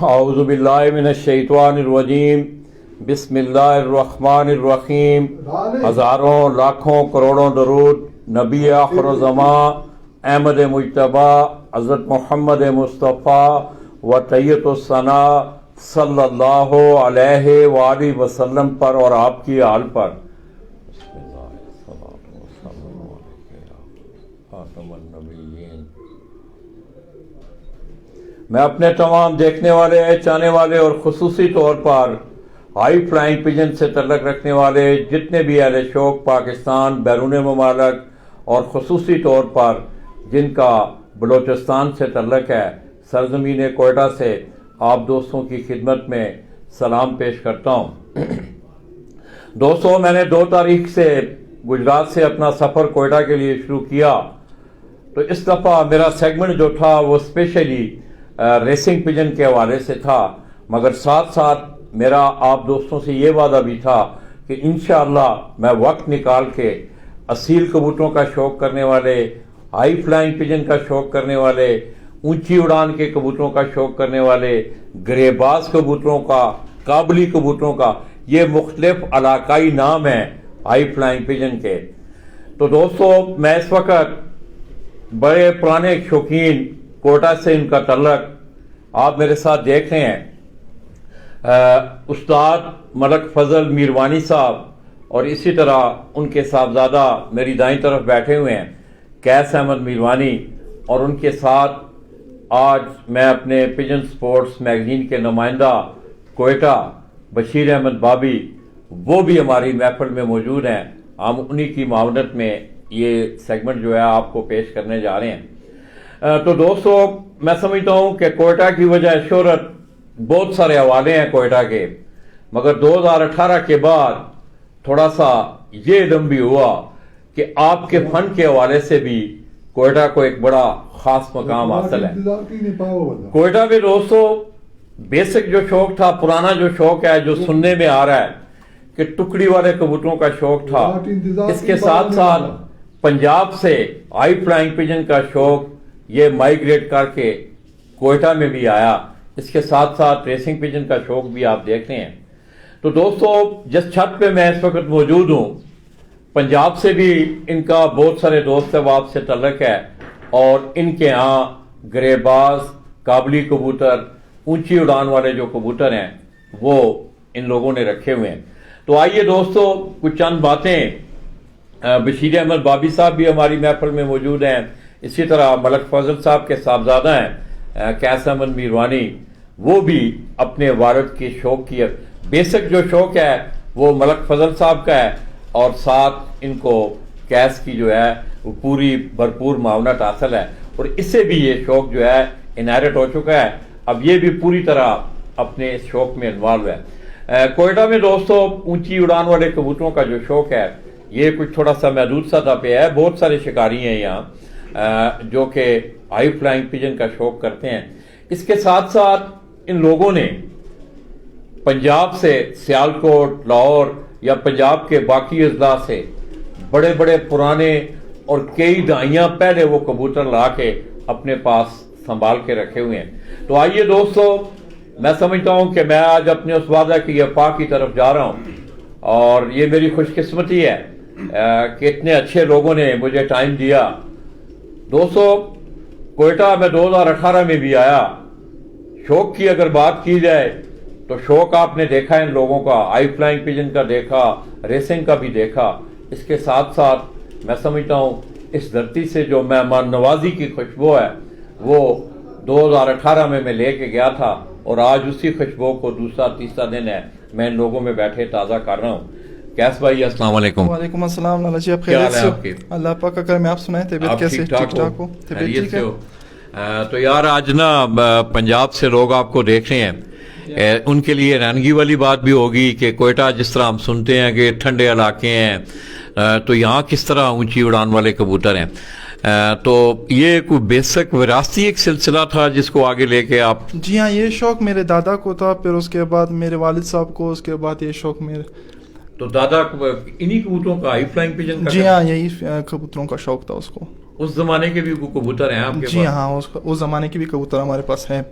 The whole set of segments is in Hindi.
औज़ुबिल्लाहि मिनश्शैतानिर्रजीम बिस्मिल्लाहिर्रहमानिर्रहीम। हज़ारों लाखों करोड़ों दरूद नबी आखिर ज़मां अहमद मुज्तबा हज़रत मोहम्मद मुस्तफ़ा व तैयतुस्सना सल्लल्लाहु अलैहि वालैहि वसल्लम पर और आपकी आल पर। मैं अपने तमाम देखने वाले, चाहने वाले और खुसूसी तौर पर हाई फ्लाइंग पिजन से तल्लक रखने वाले जितने भी अहले शौक पाकिस्तान, बैरून ममालक और खुसूसी तौर पर जिनका बलोचिस्तान से तल्लक है, सरजमीन कोयटा से आप दोस्तों की खिदमत में सलाम पेश करता हूँ। दोस्तों, मैंने 2 तारीख से गुजरात से अपना सफ़र कोयटा के लिए शुरू किया, तो इस दफ़ा मेरा सेगमेंट जो था वो स्पेशली रेसिंग पिजन के हवाले से था, मगर साथ साथ मेरा आप दोस्तों से ये वादा भी था कि इंशाअल्लाह मैं वक्त निकाल के असील कबूतरों का शौक़ करने वाले, हाई फ्लाइंग पिजन का शौक़ करने वाले, ऊंची उड़ान के कबूतरों का शौक़ करने वाले, गरेबाज कबूतरों का, काबली कबूतरों का, ये मुख्तलिफ इलाकाई नाम हैं हाई फ्लाइंग पिजन के। तो दोस्तों, मैं इस वक्त बड़े पुराने शौकीन कोटा से इनका तल्लक आप मेरे साथ देख रहे हैं, उस्ताद मलक फजल मीरवानी साहब, और इसी तरह उनके साहबजादा मेरी दाईं तरफ बैठे हुए हैं कैस अहमद मीरवानी, और उनके साथ आज मैं अपने पिजन स्पोर्ट्स मैगजीन के नुमाइंदा कोयटा बशीर अहमद बाबी, वो भी हमारी महफिल में मौजूद हैं। हम उन्हीं की मावनत में ये सेगमेंट जो है आपको पेश करने जा रहे हैं। तो दोस्तों, मैं समझता हूं कि कोयटा की वजह शोहरत बहुत सारे हवाले हैं कोयटा के, मगर 2018 के बाद थोड़ा सा ये इल्म भी हुआ कि आपके फन के हवाले से भी कोयटा को एक बड़ा खास मकाम हासिल है। कोयटा में दोस्तों बेसिक जो शौक था, पुराना जो शौक है, जो सुनने में आ रहा है कि टुकड़ी वाले कबूतरों का शौक था, इसके साथ साथ पंजाब से हाई फ्लाइंग पिजन का शौक ये माइग्रेट करके कोयटा में भी आया। इसके साथ साथ रेसिंग पिजन का शौक भी आप देख रहे हैं। तो दोस्तों, जिस छत पे मैं इस वक्त मौजूद हूँ, पंजाब से भी इनका बहुत सारे दोस्त अहबाब से तल्लक है, और इनके यहाँ गरेबाज, काबली कबूतर, ऊंची उड़ान वाले जो कबूतर हैं वो इन लोगों ने रखे हुए हैं। तो आइए दोस्तों, कुछ चंद बातें। बशीर अहमद बाबी साहब भी हमारी महफिल में मौजूद हैं, इसी तरह मलक फजल साहब के साहबजादा हैं कैस अहमद मीरवानी, वो भी अपने वालिद के शौक की बेसिक जो शौक है वो मलक फजल साहब का है, और साथ इनको कैस की जो है वो पूरी भरपूर मावनत हासिल है, और इससे भी ये शौक जो है इनहेरिट हो चुका है। अब ये भी पूरी तरह अपने इस शौक में इन्वॉल्व है। कोयटा में दोस्तों ऊंची उड़ान वाले कबूतरों का जो शौक है ये कुछ थोड़ा सा महदूद सतह पे है। बहुत सारे शिकारी हैं यहाँ जो कि हाई फ्लाइंग पिजन का शौक करते हैं। इसके साथ साथ इन लोगों ने पंजाब से, सियालकोट, लाहौर या पंजाब के बाकी अजला से बड़े बड़े पुराने और कई दहाइयाँ पहले वो कबूतर ला के अपने पास संभाल के रखे हुए हैं। तो आइए दोस्तों, मैं समझता हूँ कि मैं आज अपने उस वादा की अफवाह की तरफ जा रहा हूँ, और ये मेरी खुशकिस्मती है कि इतने अच्छे लोगों ने मुझे टाइम दिया। दोस्तों, कोयटा में 2018 में भी आया। शौक की अगर बात की जाए तो शौक आपने देखा इन लोगों का, हाई फ्लाइंग पिजन का देखा, रेसिंग का भी देखा। इसके साथ साथ मैं समझता हूँ इस धरती से जो मेहमान नवाजी की खुशबू है वो 2018 में मैं लेके गया था, और आज उसी खुशबू को दूसरा तीसरा दिन है मैं इन लोगों में बैठे ताज़ा कर रहा हूँ। कैस भाई, अस्सलाम वालेकुम। वालेकुम अस्सलाम। लाला जी, आप खैरियत से? अल्लाह पाक का करम है। आप सुनाएं, तबीयत कैसे? ठीक ठाक हो? तबीयत ठीक है? तो यार, आज ना पंजाब से लोग आपको देख रहे हैं, उनके लिए हैरानगी वाली बात भी होगी कि कोयटा जिस तरह हम सुनते हैं कि ठंडे इलाके हैं, तो यहाँ किस तरह ऊंची उड़ान वाले कबूतर हैं। तो ये कोई बेसिक विरासती एक सिलसिला था जिसको आगे लेके आप? जी हाँ, ये शौक मेरे दादा को था, फिर उसके बाद मेरे वालिद साहब को, उसके बाद ये शौक मेरे। तो दादा इन्हीं कबूतरों का, हाई फ्लाइंग पिजन का? जी हाँ, यही कबूतरों का शौक था उसको। उस जमाने के भी कबूतर हैं आपके जी पास? हाँ, उस जमाने के भी कबूतर हमारे पास हैं।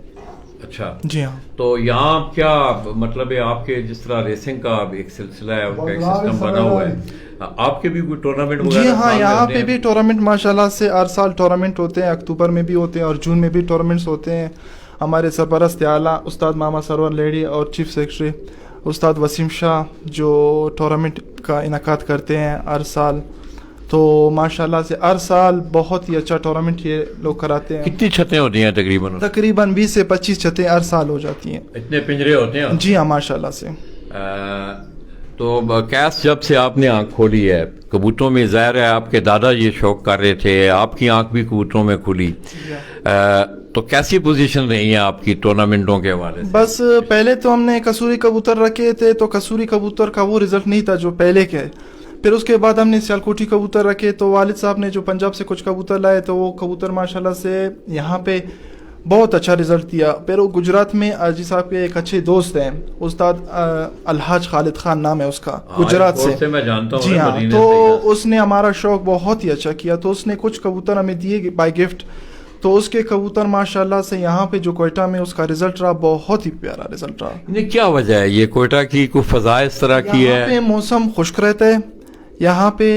अच्छा जी हाँ। तो यहाँ क्या मतलब है, आपके जिस तरह रेसिंग का एक सिलसिला है, उनका एक सिस्टम बना हुआ है, आपके भी कोई टूर्नामेंट जी वगैरह? हाँ, यहाँ पे भी टूर्नामेंट माशाल्लाह से हर साल टूर्नामेंट होते हैं, अक्टूबर में भी होते हैं और जून में भी टूर्नामेंट्स होते हैं। हमारे सरपरस्त आला उस्ताद मामा सरवर लेडी और चीफ सेक्रेटरी उस्ताद वसीम शाह जो टूर्नामेंट का इनकाद करते हैं हर साल। तो माशाल्लाह से हर साल बहुत ही अच्छा टूर्नामेंट ये लोग कराते हैं। कितनी छतें होती हैं तकरीबन? तकरीबन 20 से 25 छतें हर साल हो जाती हैं। इतने पिंजरे होते हैं? जी हाँ, माशाल्लाह से। तो कैस जब से आपने आंख खोली है कबूतरों में, ज़ाहिर है आपके दादा ये शौक कर रहे थे, आपकी आंख भी कबूतरों में खुली, तो कैसी पोजीशन रही है आपकी टूर्नामेंटों के हवाले से? बस पहले तो हमने कसूरी कबूतर रखे थे, तो कसूरी कबूतर का वो रिजल्ट नहीं था जो पहले के। फिर उसके बाद हमने सियालकोटी कबूतर रखे, तो वालिद साहब ने जो पंजाब से कुछ कबूतर लाए, तो वो कबूतर माशाल्लाह से यहाँ पे बहुत अच्छा रिजल्ट दिया। फिर वो गुजरात में आजी साहब के एक अच्छे दोस्त हैं, उस्ताद अलहाज खालिद खान नाम है उसका, गुजरात से मैं जानता हूँ। जी हाँ, तो उसने हमारा शौक बहुत ही अच्छा किया, तो उसने कुछ कबूतर हमें दिए बाय गिफ्ट। तो उसके कबूतर माशाल्लाह से यहाँ पे जो कोयटा में उसका रिजल्ट रहा, बहुत ही प्यारा रिजल्ट रहा। इन्हें क्या वजह है ये कोयटा की कोई फजा इस तरह की है? यहाँ पे मौसम खुश्क रहता है, यहाँ पे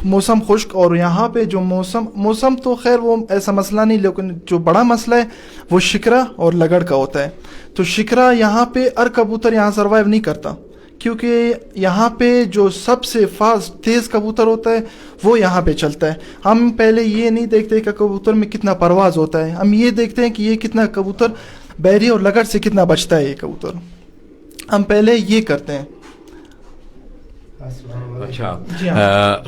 मौसम खुश्क, और यहाँ पे जो मौसम तो खैर वो ऐसा मसला नहीं, लेकिन जो बड़ा मसला है वो शिकरा और लगड़ का होता है। तो शिकरा यहाँ पे हर कबूतर यहाँ सर्वाइव नहीं करता, क्योंकि यहाँ पे जो सबसे फास्ट तेज़ कबूतर होता है वो यहाँ पे चलता है। हम पहले ये नहीं देखते कि कबूतर में कितना परवाज़ होता है, हम ये देखते हैं कि ये कितना कबूतर बैरी और लगड़ से कितना बचता है ये कबूतर, हम पहले ये करते हैं। अच्छा,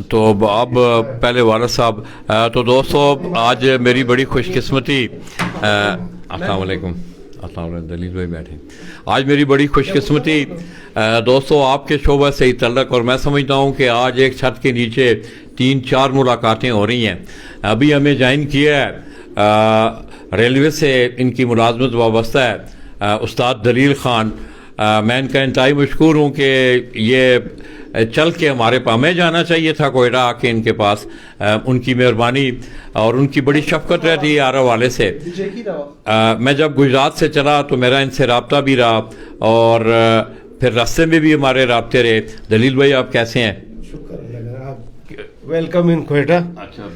तो अब पहले वाला साहब, तो दोस्तों आज मेरी बड़ी खुशकिस्मती, अस्सलाम वालेकुम, दलील भाई बैठे, आज मेरी बड़ी खुशकिस्मती दोस्तों आपके शोबा से ही तल्लक, और मैं समझता हूँ कि आज एक छत के नीचे 3-4 मुलाकातें हो रही हैं। अभी हमें ज्वाइन किया है रेलवे से, इनकी मुलाजमत वाबस्ता है उस्ताद दलील खान। मैं इनका इंतहाई मशकूर हूँ कि ये चल के हमें जाना चाहिए था कोयटा आके इनके पास, उनकी मेहरबानी और उनकी बड़ी शफकत रहती है हर हवाले से। मैं जब गुजरात से चला तो मेरा इनसे रब्ता भी रहा, और फिर रास्ते में भी हमारे रब्ते रहे। दलील भाई आप कैसे हैं? Welcome in Quetta. अच्छा,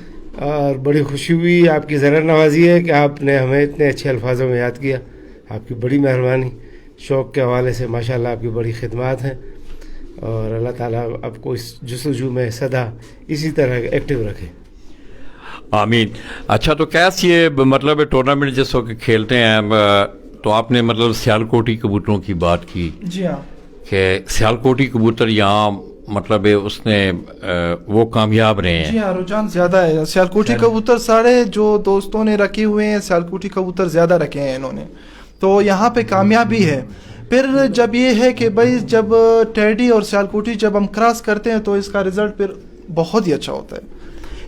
और बड़ी खुशी हुई, आपकी ज़रा नवाजी है कि आपने हमें इतने अच्छे अल्फाजों में याद किया, आपकी बड़ी मेहरबानी। शौक़ के हवाले से माशाल्लाह आपकी बड़ी खिदमत हैं, और अल्लाह ताला आपको इस जुस्तजू में सदा इसी तरह एक्टिव रखे, आमीन। अच्छा, तो कैसे ये मतलब टूर्नामेंट जिस वक्त खेलते हैं, तो आपने मतलब सियालकोटी कबूतरों की बात की। जी हाँ, कि सियालकोटी कबूतर यहाँ मतलब उसने वो कामयाब रहे हैं। जी हाँ, रुझान ज़्यादा है सियालकोटी कबूतर। सारे जो दोस्तों ने रखे हुए हैं सियालकोटी कबूतर ज़्यादा रखे हैं इन्होंने, तो यहाँ पे कामयाबी है। फिर जब ये है कि भाई जब टेडी और सियालकोटी जब हम क्रॉस करते हैं तो इसका रिज़ल्ट फिर बहुत ही अच्छा होता है।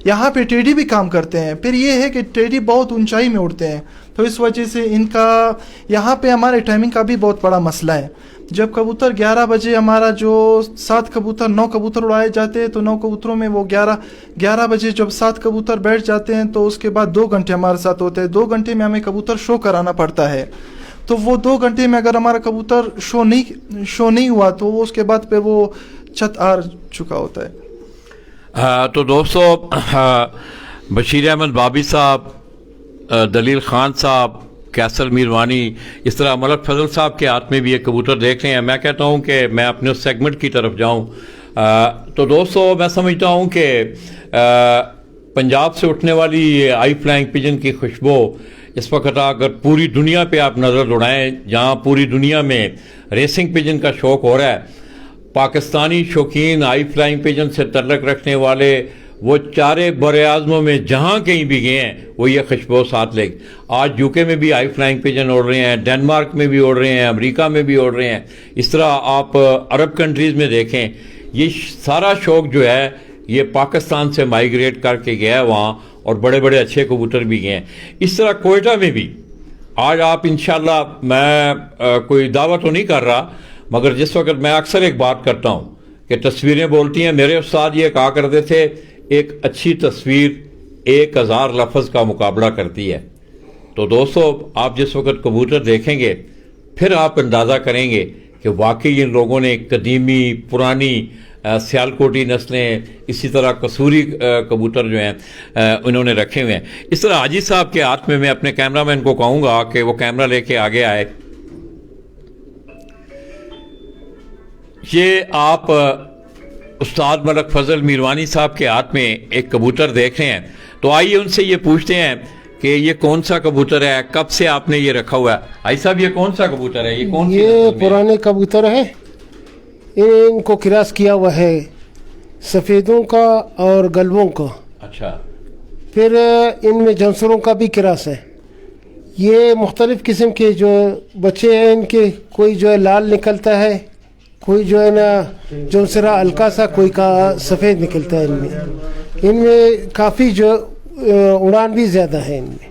यहाँ पे टेडी भी काम करते हैं। फिर ये है कि टेडी बहुत ऊंचाई में उड़ते हैं, तो इस वजह से इनका यहाँ पे हमारे टाइमिंग का भी बहुत बड़ा मसला है। जब कबूतर 11 बजे हमारा जो 7 कबूतर 9 कबूतर उड़ाए जाते हैं, तो 9 कबूतरों में वो 11 बजे जब 7 कबूतर बैठ जाते हैं, तो उसके बाद 2 घंटे हमारे साथ होते हैं। 2 घंटे में हमें कबूतर शो कराना पड़ता है। तो वो 2 घंटे में अगर हमारा कबूतर शो नहीं हुआ, तो वो उसके बाद फिर वो छत हार चुका होता है। तो दोस्तों बशीर अहमद बाबी साहब, दलील खान साहब, कैसल मीरवानी, इस तरह मलक फजल साहब के हाथ में भी एक कबूतर देख रहे हैं। मैं कहता हूं कि मैं अपने उस सेगमेंट की तरफ जाऊं। तो दोस्तों मैं समझता हूं कि पंजाब से उठने वाली आई फ्लाइंग पिजन की खुशबू इस वक्त अगर पूरी दुनिया पे आप नज़र दौड़ाएं, जहां पूरी दुनिया में रेसिंग पिजन का शौक हो रहा है, पाकिस्तानी शौकीन आई फ्लाइंग पिजन से तल्लक रखने वाले वो चारे बरे आज़मों में जहाँ कहीं भी गए हैं वो ये खुशबू साथ ले। आज यूके में भी आई फ्लाइंग पिजन उड़ रहे हैं, डेनमार्क में भी उड़ रहे हैं, अमेरिका में भी उड़ रहे हैं। इस तरह आप अरब कंट्रीज़ में देखें, ये सारा शौक जो है ये पाकिस्तान से माइग्रेट करके गया है वहाँ, और बड़े बड़े अच्छे कबूतर भी गए हैं। इस तरह कोयटा में भी आज आप इंशाल्लाह, मैं कोई दावा तो नहीं कर रहा, मगर जिस वक्त मैं अक्सर एक बात करता हूँ कि तस्वीरें बोलती हैं। मेरे उस्ताद ये कहा करते थे, एक अच्छी तस्वीर 1000 लफ्ज़ का मुकाबला करती है। तो दोस्तों, आप जिस वक्त कबूतर देखेंगे फिर आप अंदाज़ा करेंगे कि वाकई इन लोगों ने कदीमी पुरानी सियालकोटी नस्लें, इसी तरह कसूरी कबूतर जो हैं उन्होंने रखे हुए हैं। इस तरह हाजी साहब के हाथ में मैं अपने कैमरामैन को कहूँगा कि वो कैमरा लेके आगे आए। ये आप उस्ताद मलक फजल मीरवानी साहब के हाथ में एक कबूतर देख रहे हैं, तो आइए उनसे ये पूछते हैं कि ये कौन सा कबूतर है, कब से आपने ये रखा हुआ है? आई साहब, ये कौन सा कबूतर है? ये कौन सी ये नस्ल में? पुराने कबूतर है, इनको किरास किया हुआ है सफ़ेदों का और गलबों का। अच्छा। फिर इनमें जंसरों का भी किरास है। ये मुख्तलिफ़ किस्म के जो बच्चे हैं इनके, कोई जो है लाल निकलता है, कोई जो है ना जंसरा हल्का सा, कोई का सफ़ेद निकलता है। इनमें काफ़ी जो उड़ान भी ज़्यादा है इनमें।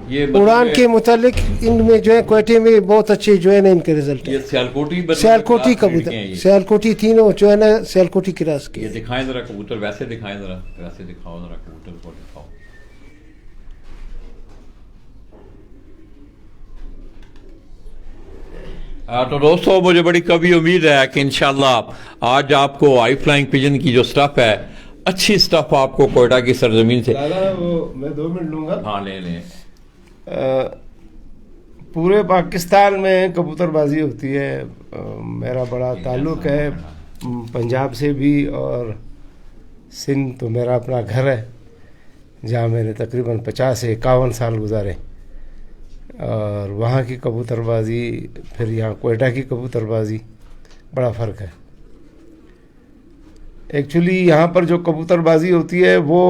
ये उड़ान के मुतालिक इनमें जो है क्वेटे में बहुत अच्छे जो है ना इनके रिजल्ट ये है। सियालकोटी सियालकोटी कबूतर, सियालकोटी तीनों जो है ना सियालकोटी किरास के। ये दिखाएं जरा कबूतर, वैसे दिखाएं जरा, वैसे दिखाओ जरा कबूतर को दिखाओ। तो दोस्तों, मुझे बड़ी कभी उम्मीद है कि इंशाल्लाह आज आपको आई फ्लाइंग पिजन की जो स्टफ है, अच्छी स्टफ आपको कोयटा की सरजमीन से। दादा वो मैं 2 मिनट लूँगा। हाँ, ले लें। पूरे पाकिस्तान में कबूतरबाजी होती है। मेरा बड़ा ताल्लुक़ है पंजाब से भी, और सिंध तो मेरा अपना घर है जहाँ मैंने तकरीबन 50 से 51 साल गुजारे। और वहाँ की कबूतरबाजी, फिर यहाँ कोयटा की कबूतरबाजी, बड़ा फ़र्क है। एक्चुअली यहाँ पर जो कबूतरबाजी होती है वो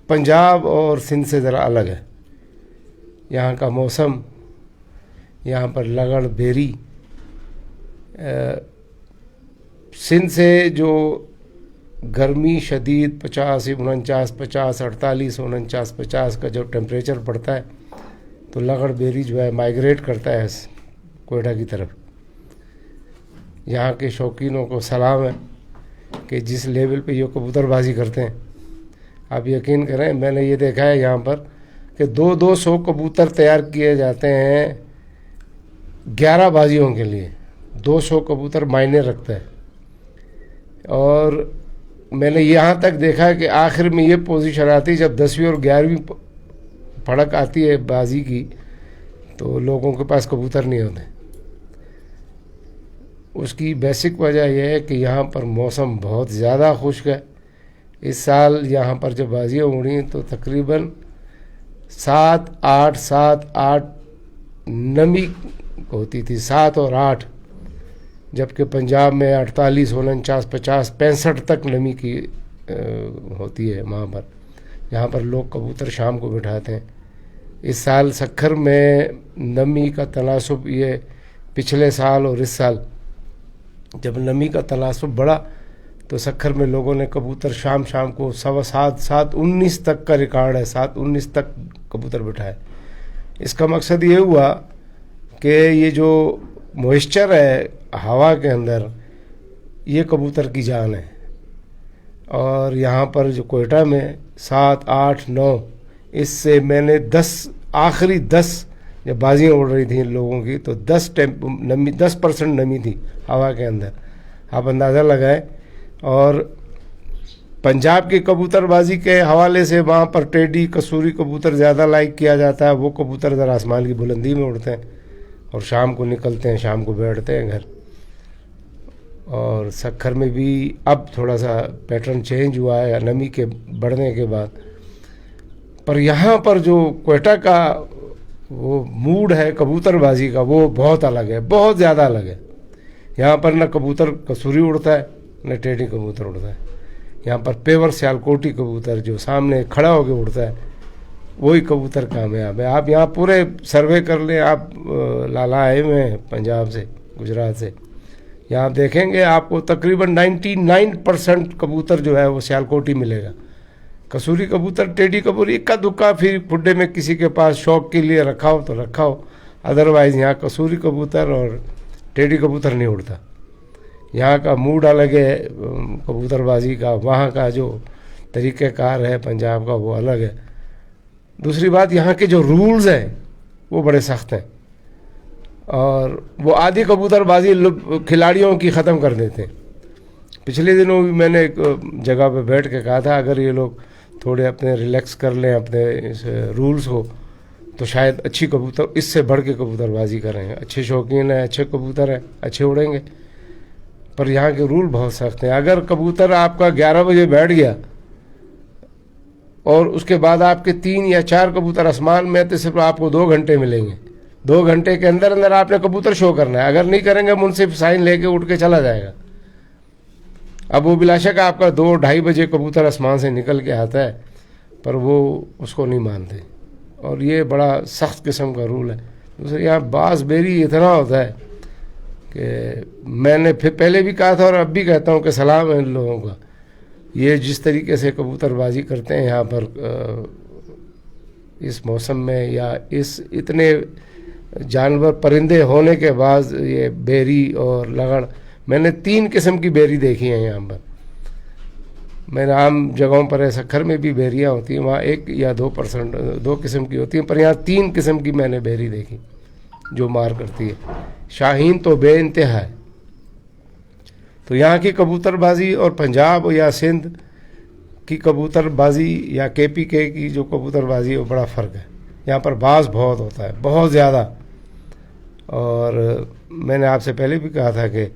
पंजाब और सिंध से ज़रा अलग है। यहाँ का मौसम, यहाँ पर लगड़ बेरी, सिंध से जो गर्मी शदीद 50, 49, 50, 48, 49, 50 का जो टेम्परेचर पड़ता है, तो लगड़ बेरी जो है माइग्रेट करता है कोयटा की तरफ। यहाँ के शौकीनों को सलाम है कि जिस लेवल पे ये कबूतरबाजी करते हैं। आप यकीन करें, मैंने ये देखा है यहाँ पर कि 200 कबूतर तैयार किए जाते हैं 11 बाजियों के लिए। 200 कबूतर मायने रखता है। और मैंने यहाँ तक देखा है कि आखिर में ये पोजीशन आती है जब 10वीं और 11वीं फड़क आती है बाजी की, तो लोगों के पास कबूतर नहीं होते। उसकी बेसिक वजह यह है कि यहाँ पर मौसम बहुत ज़्यादा खुश्क है। इस साल यहाँ पर जब बाजियाँ उड़ी तो तकरीबन 7-8 नमी होती थी, 7 और 8, जबकि पंजाब में 48, 49, 50, 65 तक नमी की होती है वहाँ पर। यहाँ पर लोग कबूतर शाम को बिठाते हैं। इस साल सखर में नमी का तनासुब, ये पिछले साल और इस साल जब नमी का तनासुब बढ़ा तो सखर में लोगों ने कबूतर शाम को 7:15, 7:19 तक का रिकॉर्ड है, 7:19 तक कबूतर बिठाए। इसका मकसद ये हुआ कि ये जो मॉइस्चर है हवा के अंदर, ये कबूतर की जान है। और यहाँ पर जो कोयटा में 7, 8, 9, इससे मैंने 10 जब बाजियाँ उड़ रही थी इन लोगों की, तो 10% नमी थी हवा के अंदर। आप अंदाज़ा लगाएं। और पंजाब की कबूतरबाजी के हवाले से वहाँ पर टेडी, कसूरी कबूतर ज़्यादा लाइक किया जाता है। वो कबूतर ज़रा आसमान की बुलंदी में उड़ते हैं और शाम को निकलते हैं, शाम को बैठते हैं घर। और सखर में भी अब थोड़ा सा पैटर्न चेंज हुआ है नमी के बढ़ने के बाद। पर यहाँ पर जो कोयटा का वो मूड है कबूतरबाजी का, वो बहुत अलग है, बहुत ज़्यादा अलग है। यहाँ पर न कबूतर कसूरी उड़ता है, न टेढ़ी कबूतर उड़ता है। यहाँ पर पेवर सियालकोटी कबूतर जो सामने खड़ा होकर उड़ता है, वही कबूतर कामयाब है। आप यहाँ पूरे सर्वे कर लें, आप लाला आए हुए हैं पंजाब से, गुजरात से, यहाँ देखेंगे आपको तकरीबन 99% कबूतर जो है वो सियालकोटी मिलेगा। कसूरी कबूतर, टेढ़ी कबूतर इक्का दुक्का फिर खुड्डे में किसी के पास शौक के लिए रखा हो तो रखा हो, अदरवाइज़ यहाँ कसूरी कबूतर और टेढ़ी कबूतर नहीं उड़ता। यहाँ का मूड अलग है कबूतरबाजी का, वहाँ का जो तरीक़ेकार है पंजाब का वो अलग है। दूसरी बात, यहाँ के जो रूल्स हैं वो बड़े सख्त हैं और वो आधी कबूतरबाजी खिलाड़ियों की ख़त्म कर देते हैं। पिछले दिनों भी मैंने एक जगह पे बैठ के कहा था अगर ये लोग थोड़े अपने रिलैक्स कर लें अपने इस रूल्स को तो शायद अच्छी कबूतर इससे बढ़ के कबूतरबाजी करेंगे। अच्छे शौकीन हैं, अच्छे कबूतर हैं, अच्छे उड़ेंगे, पर यहाँ के रूल बहुत सख्त हैं। अगर कबूतर आपका 11 बजे बैठ गया और उसके बाद आपके 3 या 4 कबूतर आसमान में तो सिर्फ आपको 2 घंटे मिलेंगे। 2 घंटे के अंदर अंदर आपने कबूतर शो करना है, अगर नहीं करेंगे मुंसिफ साइन लेके उठ के चला जाएगा। अब वो बिलाशक आपका 2-2:30 बजे कबूतर आसमान से निकल के आता है, पर वो उसको नहीं मानते और ये बड़ा सख्त किस्म का रूल है। दूसरे यहाँ बाज बेरी इतना होता है कि मैंने फिर पहले भी कहा था और अब भी कहता हूँ कि सलाम है इन लोगों का। ये जिस तरीके से कबूतरबाजी करते हैं यहाँ पर इस मौसम में या इस इतने जानवर परिंदे होने के बाद ये बेरी और लगड़, मैंने 3 किस्म की बेरी देखी है यहाँ पर। मैंने आम जगहों पर ऐसा खर में भी बेरियाँ होती हैं, वहाँ 1 या 2 किस्म की होती हैं, पर यहाँ 3 किस्म की मैंने बेरी देखी जो मार करती है। शाहीन तो बेइंतहा है। तो यहाँ की कबूतरबाजी और पंजाब या सिंध की कबूतरबाजी या KPK की जो कबूतरबाजी है वो बड़ा फ़र्क है। यहाँ पर बाज बहुत होता है, बहुत ज़्यादा। और मैंने आपसे पहले भी कहा था कि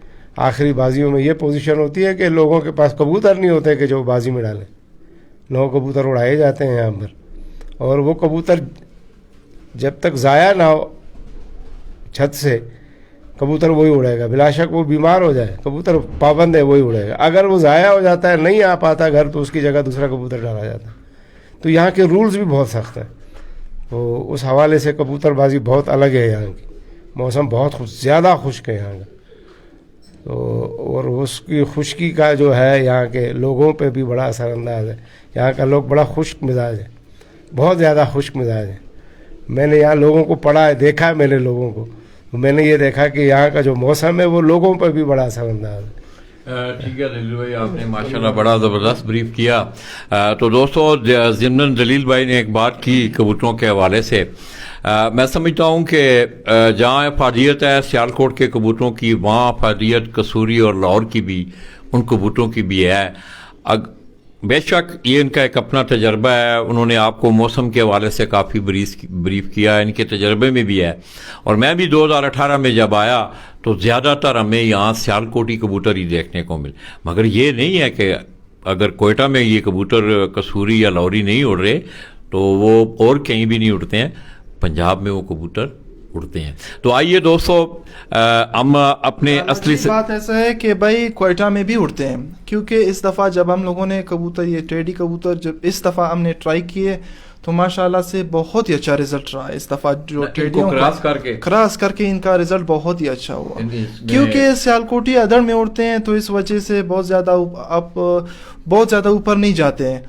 आखिरी बाजियों में ये पोजीशन होती है कि लोगों के पास कबूतर नहीं होते कि जो बाजी में डालें। 9 कबूतर उड़ाए जाते हैं यहाँ पर और वो कबूतर जब तक ज़ाया ना हो छत से कबूतर वही उड़ेगा। बिलाशक वो बीमार हो जाए, कबूतर पाबंद है, वही उड़ेगा। अगर वो ज़ाया हो जाता है, नहीं आ पाता घर, तो उसकी जगह दूसरा कबूतर डाला जाता है। तो यहाँ के रूल्स भी बहुत सख्त हैं। तो उस हवाले से कबूतरबाजी बहुत अलग है यहाँ की। मौसम बहुत ज़्यादा खुश्क है यहाँ का, तो और उसकी खुश्की का जो है यहाँ के लोगों पे भी बड़ा असरअंदाज है। यहाँ का लोग बड़ा खुश्क मिजाज है, बहुत ज़्यादा खुश्क मिजाज है। मैंने यहाँ लोगों को पढ़ा है, देखा है मैंने लोगों को, तो मैंने ये देखा कि यहाँ का जो मौसम है वो लोगों पर भी बड़ा असरअंदाज है। ठीक है जलील भाई, आपने माशाल्लाह बड़ा ज़बरदस्त ब्रीफ किया। तो दोस्तों, ज़िमनन जलील भाई ने एक बात की कबूतरों के हवाले से। मैं समझता हूँ कि जहाँ अफादियत है सियालकोट के कबूतरों की, वहाँ अफादियत कसूरी और लाहौर की भी, उन कबूतरों की भी है। बेशक ये इनका एक अपना तजर्बा है, उन्होंने आपको मौसम के हवाले से काफ़ी ब्रीफ किया, इनके तजर्बे में भी है। और मैं भी 2018 में जब आया तो ज़्यादातर हमें यहाँ सियालकोटी कबूतर ही देखने को मिले, मगर ये नहीं है कि अगर कोयटा में ये कबूतर कसूरी या लाहौरी नहीं उड़ रहे तो वो और कहीं भी नहीं उड़ते हैं, पंजाब में वो कबूतर उड़ते हैं। तो आइए दोस्तों, हम अपने असली से बात ऐसा है कि भाई कोयटा में भी उड़ते हैं, क्योंकि इस दफ़ा जब हम लोगों ने कबूतर, ये टेडी कबूतर जब इस दफ़ा हमने ट्राई किए तो माशाल्लाह से बहुत ही अच्छा रिजल्ट रहा। इस दफ़ा जो टेडियों क्रॉस करके इनका रिजल्ट बहुत ही अच्छा हुआ, क्योंकि सियालकोटी अदड़ में उड़ते हैं तो इस वजह से बहुत ज़्यादा ऊपर नहीं जाते हैं।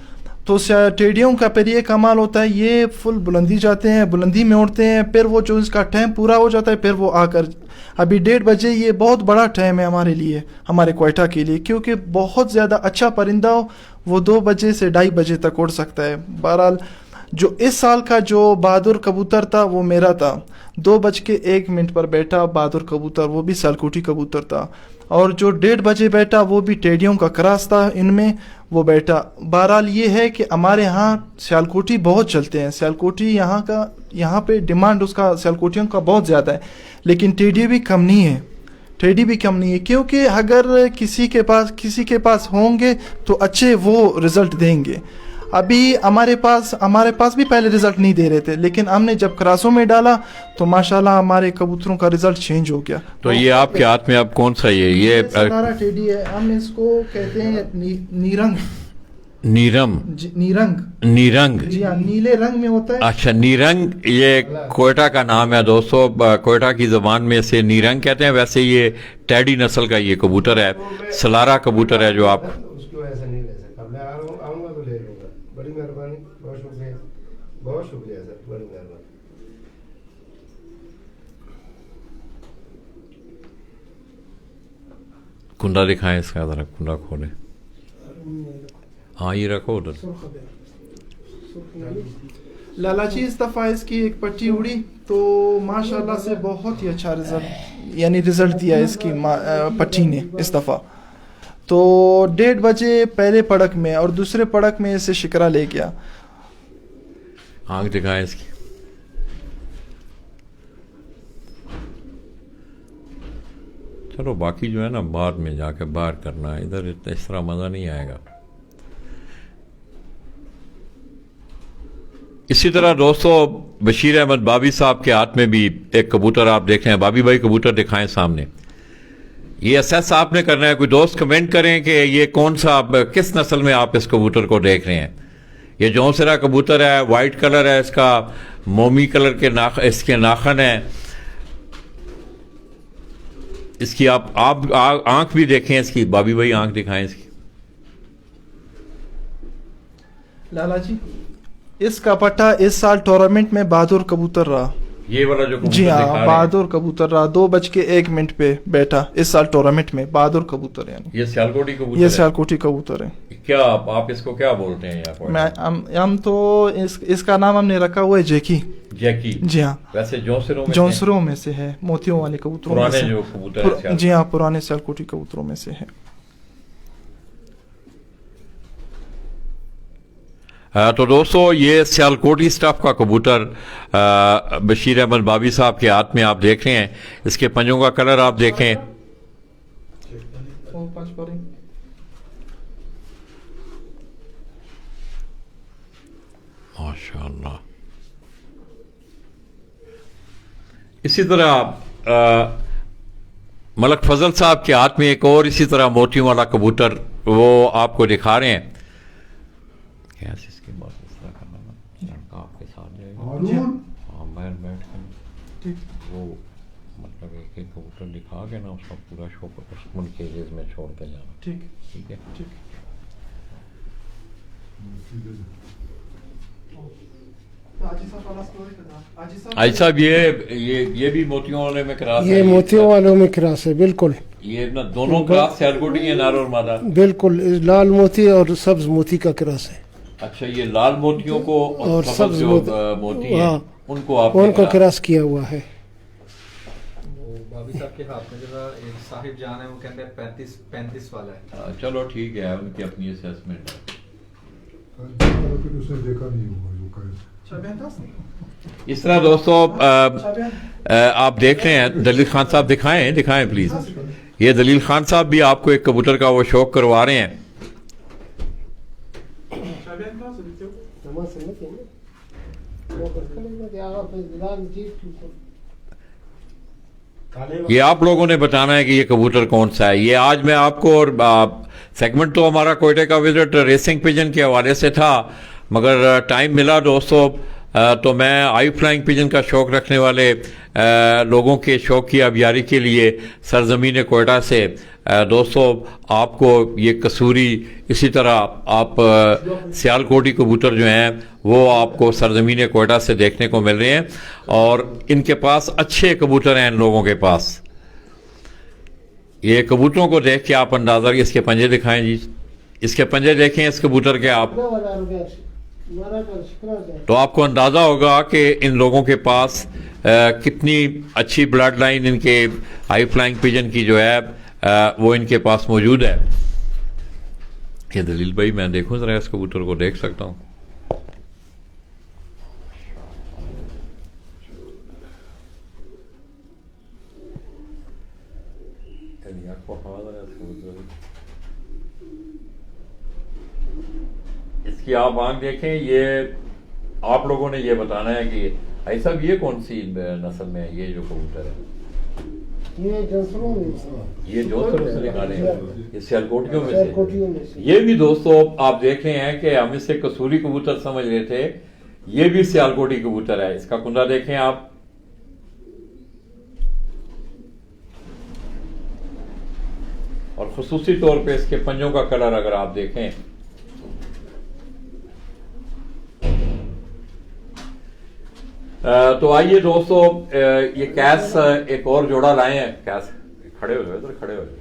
तो टेडियों का फिर ये कमाल होता है, ये फुल बुलंदी जाते हैं, बुलंदी में उड़ते हैं, फिर वो जो इसका टाइम पूरा हो जाता है फिर वो आकर अभी 1:30 बजे, ये बहुत बड़ा टाइम है हमारे लिए, हमारे कोयटा के लिए, क्योंकि बहुत ज़्यादा अच्छा परिंदा हो वो 2 बजे से 2:30 बजे तक उड़ सकता है। बहरहाल जो इस साल का जो बहादुर कबूतर था वो मेरा था, 2:01 पर बैठा बहादुर कबूतर, वो भी सियालकोटी कबूतर था। और जो 1:30 बजे बैठा वो भी टेडियों का क्रॉस था, इनमें वो बैठा। बहरहाल ये है कि हमारे यहाँ सियालकोटी बहुत चलते हैं, सियालकोटी यहाँ पे डिमांड उसका सियालकोटियों का बहुत ज़्यादा है, लेकिन टेडी भी कम नहीं है, क्योंकि अगर किसी के पास होंगे तो अच्छे वो रिज़ल्ट देंगे। अभी हमारे पास भी पहले रिजल्ट नहीं दे रहे थे, लेकिन हमने जब क्रॉसों में डाला तो माशाल्लाह हमारे कबूतरों का रिजल्ट चेंज हो गया। तो ये आपके हाथ में अब कौन सा ये सतारा टेडी है, हम इसको कहते हैं नीरंग जी हाँ, नीले रंग में होता है। अच्छा, नीरंग ये कोयटा का नाम है दोस्तों, कोयटा की ज़बान में से नीरंग कहते हैं। वैसे ये टेडी नस्ल का ये कबूतर है, सलारा कबूतर है जो आप बड़ी मेहरबानी, बहुत शुक्रिया सर, बड़ी मेहरबानी। कुंडा दिखाएं इसका, जरा कुंडा खोलें। हाँ ये रखो उधर। लालाची इस दफा इसकी एक पट्टी उड़ी तो माशाल्लाह से बहुत ही अच्छा रिजल्ट दिया इसकी पट्टी ने इस दफ़ा। तो 1:30 बजे पहले पड़क में और दूसरे पड़क में इसे शिकरा ले गया। आंख दिखाएं इसकी। चलो बाकी जो है ना बाद में जाके बाहर करना है, इधर इस तरह मज़ा नहीं आएगा। इसी तरह दोस्तों बशीर अहमद बाबी साहब के हाथ में भी एक कबूतर आप देख रहे हैं। बाबी भाई कबूतर दिखाएं सामने। ये असेस आपने करना है। कोई दोस्त कमेंट करें कि ये कौन सा किस नस्ल में आप इस कबूतर को देख रहे हैं। ये जौनसरा कबूतर है, वाइट कलर है इसका, मोमी कलर के इसके नाखन है। इसकी आप आंख भी देखें इसकी। बाबी भाई आंख दिखाएं इसकी। लाला जी इसका पट्टा इस साल टूर्नामेंट में बहादुर कबूतर रहा। ये वाला जो कबूतर जी दिखा हाँ रहे हैं, बहादुर कबूतर रहा। 2:01 पे बैठा इस साल टूर्नामेंट में बहादुर कबूतर। यानी ये सियालकोटी कबूतर ये है। सियालकोटी कबूतर है। क्या आप इसको क्या बोलते हैं यहाँ पर? हम तो इसका नाम हमने रखा हुआ है जैकी। जैकी। जी हाँ। वैसे जौनसरों में से है, मोतियों वाले कबूतरों में पुराने से। जो कबूतर है जी हाँ पुराने सियालकोटी कबूतरों में से है। तो दोस्तों ये सियालकोटी स्टफ का कबूतर बशीर अहमद बाबी साहब के हाथ में आप देख रहे हैं। इसके पंजों का कलर आप देखें। माशाअल्लाह। इसी तरह मलक फजल साहब के हाथ में एक और इसी तरह मोतियों वाला कबूतर वो आपको दिखा रहे हैं। कैसे इसके बाद इस तरह करना ना, लड़का आपके साथ जाएगा। हाँ बैठ कर वो मतलब एक एक कबूतर दिखा के ना उसका पूरा शो उन केजेस में छोड़ के जाना। ठीक है। आज साहब ये भी मोतियों वाले में क्रास है। ये मोतियों वालों में क्रास है बिल्कुल। ये ना दोनों क्रास सियालकोटी है, नर और मादा। बिल्कुल लाल मोती और सब्ज मोती का क्रास है। अच्छा ये लाल मोतियों को और सब्ज जो मोती हैं उनको क्रास किया हुआ है। बाबी साहब के हाथ में जो एक साहिब जान है वो कहते हैं 35 वाला है। चलो ठीक है, उनकी अपनी असेसमेंट है। उसने देखा नहीं होगा जो इस तरह दोस्तों आप देख रहे हैं दलील खान साहब दिखाएं प्लीज। ये दलील खान साहब भी आपको एक कबूतर का वो शौक करवा रहे हैं। ये आप लोगों ने बताना है कि ये कबूतर कौन सा है। ये आज मैं आपको और सेगमेंट तो हमारा कोयटे का विजिट रेसिंग पिजन के हवाले से था, मगर टाइम मिला दोस्तों तो मैं आई फ्लाइंग पिजन का शौक़ रखने वाले लोगों के शौक़ की आबियारी के लिए सरजमीन कोयटा से दोस्तों आपको ये कसूरी, इसी तरह आप सियालकोटी कबूतर जो हैं वो आपको सरजमीन कोयटा से देखने को मिल रहे हैं। और इनके पास अच्छे कबूतर हैं इन लोगों के पास। ये कबूतरों को देख के आप अंदाज़ा, इसके पंजे दिखाएं जी, इसके पंजे देखें इस कबूतर के आप, तो आपको अंदाज़ा होगा कि इन लोगों के पास कितनी अच्छी ब्लड लाइन इनके हाई फ्लाइंग पिजन की जो है वो इनके पास मौजूद है। ये दलील भाई मैं देखूं जरा इस कबूतर को, देख सकता हूं। इसकी आप आंख देखें। ये आप लोगों ने ये बताना है कि भाई साहब ये कौन सी नस्ल में है ये जो कबूतर है? ये जौनसरों से निकाले हैं, ये सियालकोटियों में से। ये भी दोस्तों आप देख रहे हैं कि हम इसे कसूरी कबूतर समझ रहे थे, ये भी सियालकोटी कबूतर है। इसका कुंडा देखें आप, और खुसूसी तौर पे इसके पंजों का कलर अगर आप देखें तो आइए दोस्तों ये कैस एक और जोड़ा लाए हैं। कैस खड़े हो जाओ, इधर खड़े हो जाओ।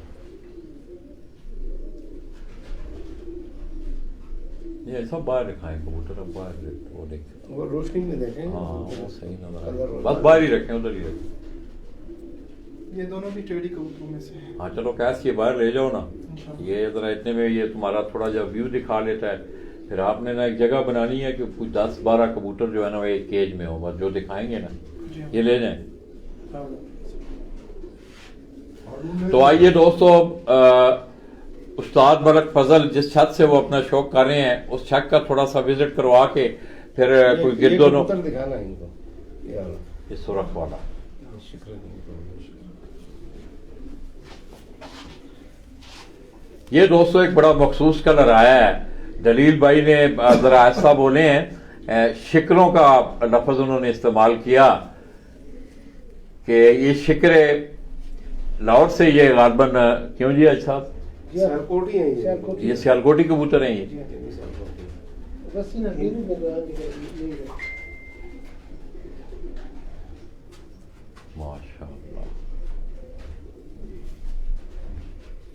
ये सब बाहर रखा है कबूतर, अब बाहर वो देख। वो रोशनी में देखें। हाँ वो सही नजर आ कलर रहा है। वाला। बस बाहर ही रखें, उधर ही रखें। ये दोनों भी टेडी कबूतरों में से हैं। हाँ चलो कैस ये बाहर ले जाओ ना, इंशाल्लाह। ये जरा इतने में ये तुम्हारा थोड़ा जा व्यू दिखा लेता है। फिर आपने ना एक जगह बनानी है कि कुछ 10-12 कबूतर जो है ना वो एक केज में हो, बस जो दिखाएंगे ना जी हाँ। ये ले जाएं। तो आइए दोस्तों, उस्ताद मलक फजल जिस छत से वो अपना शौक कर रहे हैं उस छत का थोड़ा सा विजिट करवा के फिर कोई ये गिर दोनों कबूतर दिखाना इनको, ये वाला। ये सुरख वाला। शुक्र है। ये दोस्तों एक बड़ा मखसूस कलर आया है। दलील भाई ने जरा ऐसा बोले हैं, शिकरों का लफ्ज उन्होंने इस्तेमाल किया कि ये शिकरे लाहौर से ये गालबन क्यों जी अच्छा सियालकोटी है ये। ये सियालकोटी कबूतर हैं ये। बस ना हीरो बना माशाअल्लाह।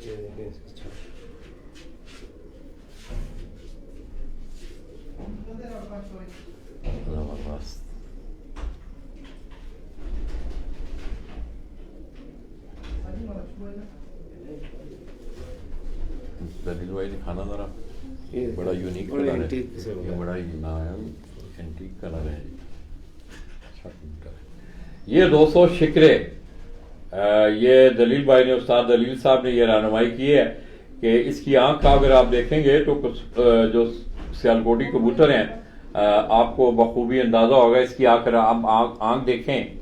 ये देखें इसकी छत। जबरदस्त। दलील भाई ने खाना जरा, ये बड़ा यूनिक बड़ा कलर है। antique किस्म का ये है। बड़ा ही एंटीक कलर है। अच्छा कबूतर है। ये 200 शिकरे, ये दलील भाई ने, उस्ताद दलील साहब ने ये रहनुमाई की है कि इसकी आंख का अगर आप देखेंगे तो कुछ जो सियालकोटी कबूतर हैं आपको बखूबी अंदाजा होगा इसकी आंख। आप आंख देखें,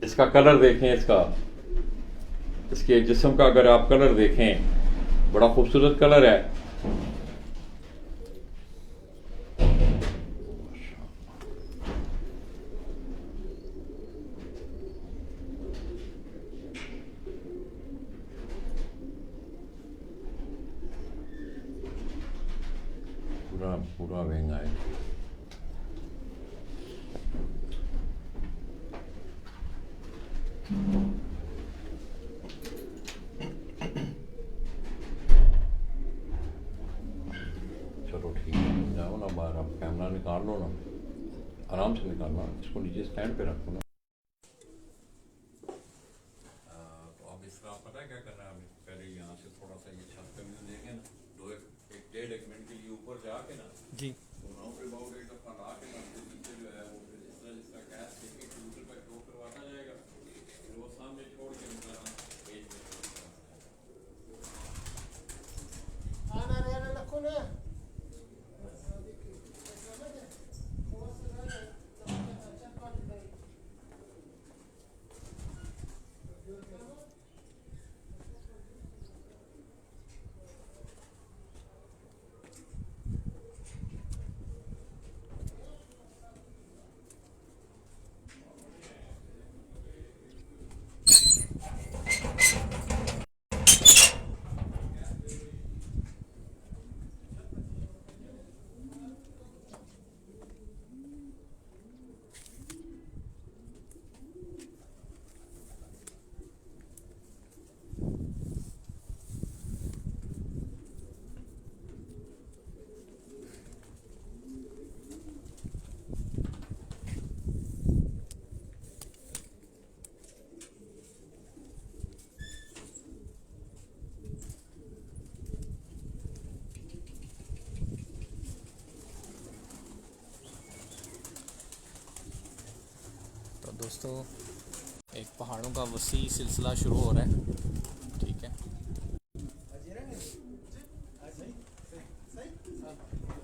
इसका कलर देखें, इसके जिस्म का अगर आप कलर देखें, बड़ा खूबसूरत कलर है। पूरा पूरा महंगा है। चलो ठीक है, जाओ ना बाहर, आप कैमरा निकाल लो ना, आराम से निकालना, इसको नीचे स्टैंड पे रखो ना। तो अब इसका पता है क्या करना है, हमें पहले यहाँ से थोड़ा सा ये छत पे व्यू देंगे ना, 1-1.5 मिनट के लिए ऊपर जाके ना जी दोनों पे बहुत एक दफा ला के ना फिर नीचे जो है वो फिर इस तरह जिसका गैस लेके कबूतर पे थ्रो करवाता जाएगा, फिर वो सामने छोड़ के मतलब पेज में throw करवाता आना रहना रखो ना तो दोस्तों एक पहाड़ों का वसी सिलसिला शुरू हो रहा है, ठीक है।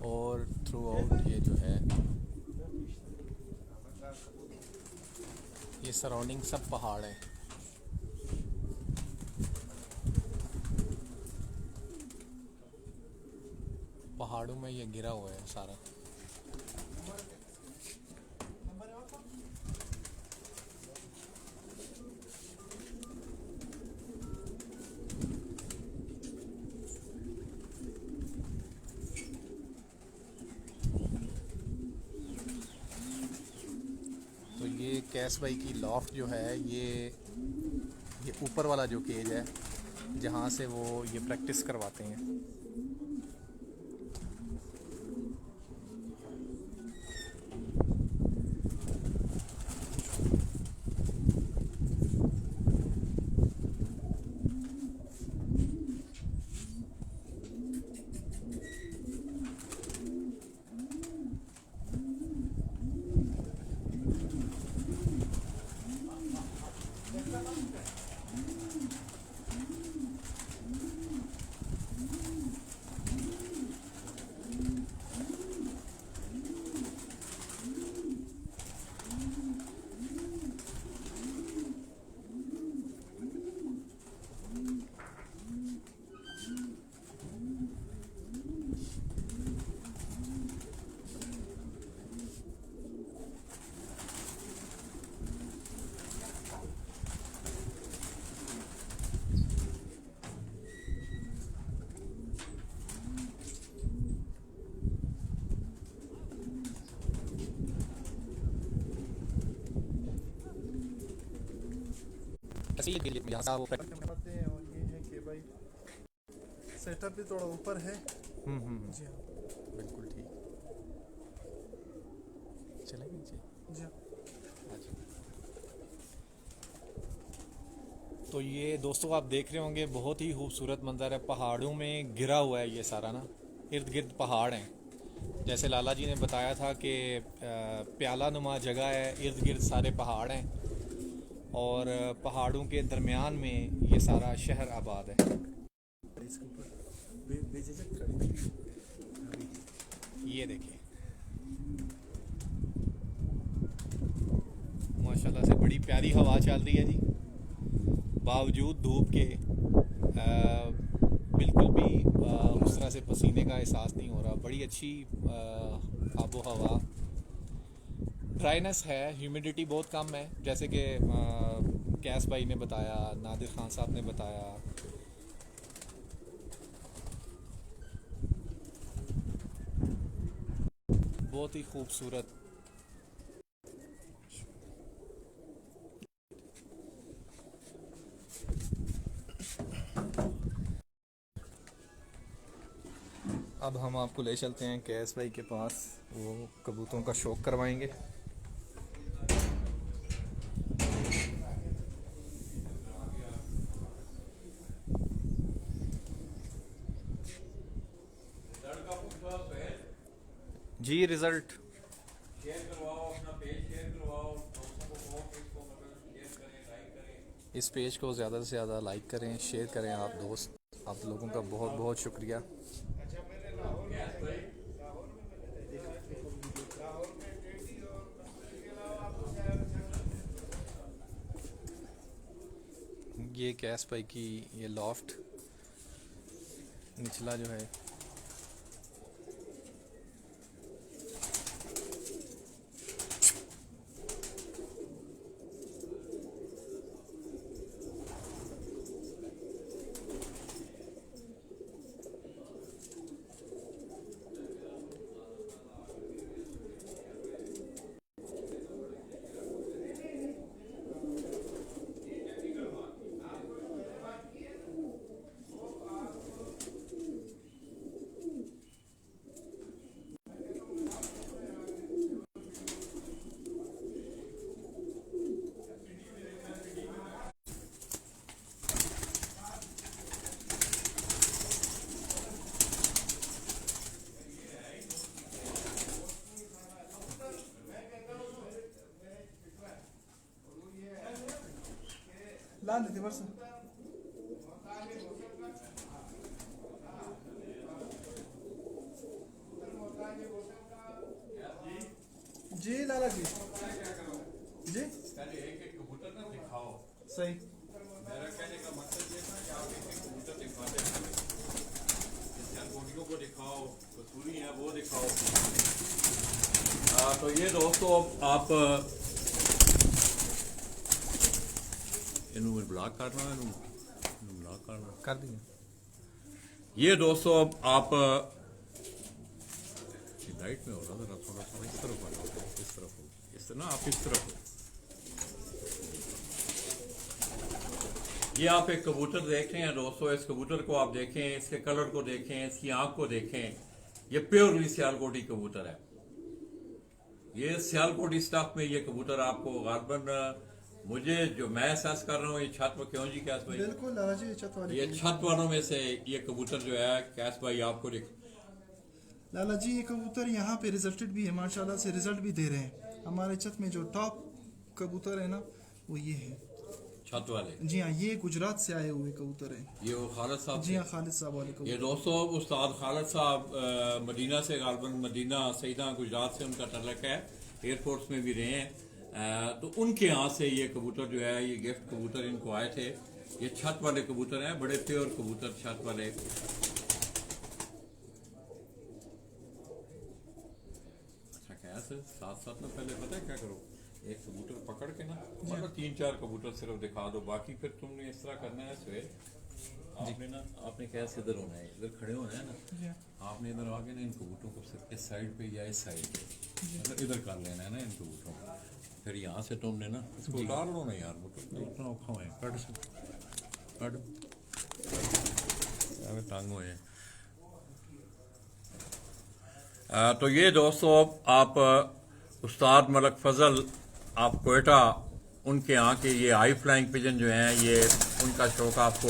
और थ्रू आउट ये जो है ये सराउंडिंग सब पहाड़ है। पहाड़ों में ये घिरा हुआ है सारा। तो ये कैस भाई की लॉफ्ट जो है ये ये ऊपर वाला जो केज है जहाँ से वो ये प्रैक्टिस करवाते हैं। यहाँ से वो करते हैं और ये है कि भाई सेटअप भी थोड़ा ऊपर है। जी हाँ, बिल्कुल ठीक। चलेंगे नीचे। जी हाँ। तो ये दोस्तों आप देख रहे होंगे बहुत ही खूबसूरत मंजर है, पहाड़ों में घिरा हुआ है ये सारा ना, इर्द गिर्द पहाड़ हैं। जैसे लाला जी ने बताया था कि प्याला नुमा जगह है, इर्द गिर्द सारे पहाड़ हैं और पहाड़ों के दरमियान में ये सारा शहर आबाद है। ये देखिए माशाल्लाह से बड़ी प्यारी हवा चल रही है जी, बावजूद धूप के बिल्कुल भी उस तरह से पसीने का एहसास नहीं हो रहा। बड़ी अच्छी आबो हवा, ड्राइनेस है, ह्यूमिडिटी बहुत कम है, जैसे कि कैस भाई ने बताया, नादिर खान साहब ने बताया। बहुत ही खूबसूरत। अब हम आपको ले चलते हैं कैस भाई के पास, वो कबूतरों का शौक करवाएंगे। जी रिजल्ट शेयर करवाओ, अपना पेज शेयर करवाओ, दोस्तों को कहो कि इसको मतलब शेयर करें, लाइक करें। इस पेज को ज़्यादा से ज़्यादा लाइक करें, शेयर करें। आप दोस्त, आप लोगों का बहुत बहुत शुक्रिया। ये कैस भाई की ये लॉफ्ट निचला जो है ला लेते बस। जी लाला जी, जी पहले एक एक कबूतर ना दिखाओ। सही। मेरा कहने का मतलब ये था कि आप एक एक कबूतर दिखाते हैं, सियालकोटियों को दिखाओ, कसूरी है वो दिखाओ। तो ये दोस्तों आप इन्होंने ब्लॉक करना है, ब्लॉक करना कर दिए। ये दोस्तों अब आप लाइट में हो रहा था, थोड़ा सा इस तरफ आ जाओ, इस तरफ हो, इस तरह ना आप इस तरफ हो। ये आप एक कबूतर देख रहे हैं दोस्तों, इस कबूतर को आप देखें, इसके कलर को देखें, इसकी आंख को देखें, ये प्योरली सियालकोटी कबूतर है। ये सियालकोटी स्टफ में ये कबूतर आपको गालबन मुझे जो मैं एहसास कर रहा हूँ, ये छत में क्यों जी कैस भाई, बिल्कुल लाला जी, छत वाले ये छत वालों में से ये कबूतर जो है कैस भाई आपको लाला जी, ये कबूतर यहाँ पे रिजल्टेड भी है, माशाल्लाह से रिजल्ट भी दे रहे हैं। हमारे छत में जो टॉप कबूतर है ना, वो ये है छत वाले। जी हाँ, ये गुजरात से आए हुए कबूतर हैं। ये वो खालिद साहब जी हाँ, खालिद साहब वाले ये कबूतर। दोस्तों उस्ताद खालिद साहब मदीना से, गालबन मदीना सईदा गुजरात से उनका तल्लक है, एयरफोर्स में भी रहे हैं। तो उनके यहाँ से ये कबूतर जो है, ये गिफ्ट कबूतर इनको आए थे। ये छत वाले कबूतर हैं, बड़े प्योर कबूतर छत वाले। अच्छा कैसे साथ साथ में पहले पता है क्या करो, एक कबूतर पकड़ के ना, मतलब 3-4 कबूतर सिर्फ दिखा दो, बाकी फिर तुमने इस तरह करना है सुहेल, आपने ना, आपने कैसे इधर होना है, इधर खड़े होना है ना, आपने इधर आके ना इन कबूतरों को सिर्फ इस साइड पे या इस साइड पे मतलब इधर कर लेना है ना इन कबूतरों को। फिर यहाँ से तुमने ना इसको उतार लो ना यार, वो तो उतना औखा है, कट से कट टांग हुए हैं। तो ये दोस्तों आप उस्ताद मलक फजल आप कोयटा, उनके यहाँ के ये हाई फ्लाइंग पिजन जो हैं, ये उनका शौक आपको,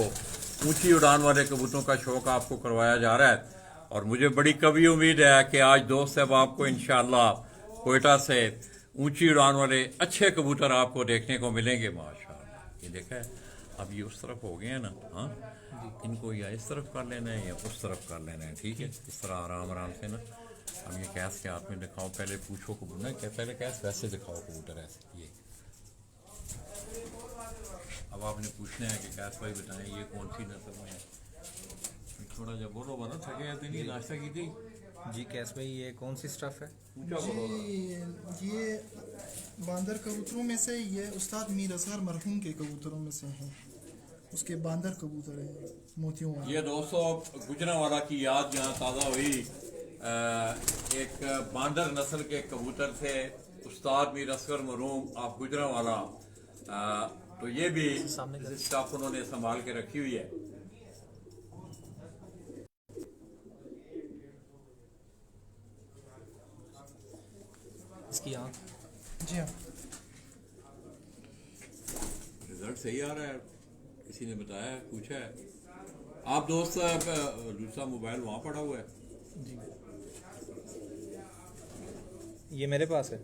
ऊंची उड़ान वाले कबूतरों का शौक आपको करवाया जा रहा है। और मुझे बड़ी कभी उम्मीद है कि आज दोस्त साहब आपको इंशाअल्लाह कोयटा से ऊंची उड़ान वाले अच्छे कबूतर आपको देखने को मिलेंगे माशाअल्लाह। ये देखा है, अब ये उस तरफ हो गए हैं ना, हाँ, इनको या इस तरफ कर लेना है या उस तरफ कर लेना है, ठीक है, इस तरह आराम आराम से ना। अब ये कैस के हाथ में दिखाओ, पहले पूछो कबूतर क्या, पहले कैस वैसे दिखाओ कबूतर ऐसे, ये अब आपने पूछना है कि कैस भाई बताएं ये कौन सी नस्ल में है। थोड़ा जब बोलो बना थके आते नहीं, नाश्ता की थी जी कैस भाई, ये कौन सी स्टफ है? पूछा बोलो। जी, ये बांदर कबूतरों में से, ये उस्ताद मीर असगर मरहूम के कबूतरों में से हैं, उसके बांदर कबूतर हैं मोतियों वाले। ये दोस्तों गुजरांवाला की याद यहाँ ताज़ा हुई, एक बांदर नस्ल के कबूतर थे, उस्ताद मीर असगर मरहूम आप गुजरांवाला, तो ये भी स्टाफ उन्होंने संभाल के रखी हुई है। इसकी आंख, जी हाँ, रिजल्ट सही आ रहा है, किसी ने बताया है, पूछा है। आप दोस्त दूसरा मोबाइल वहाँ पड़ा हुआ है जी ये मेरे पास है।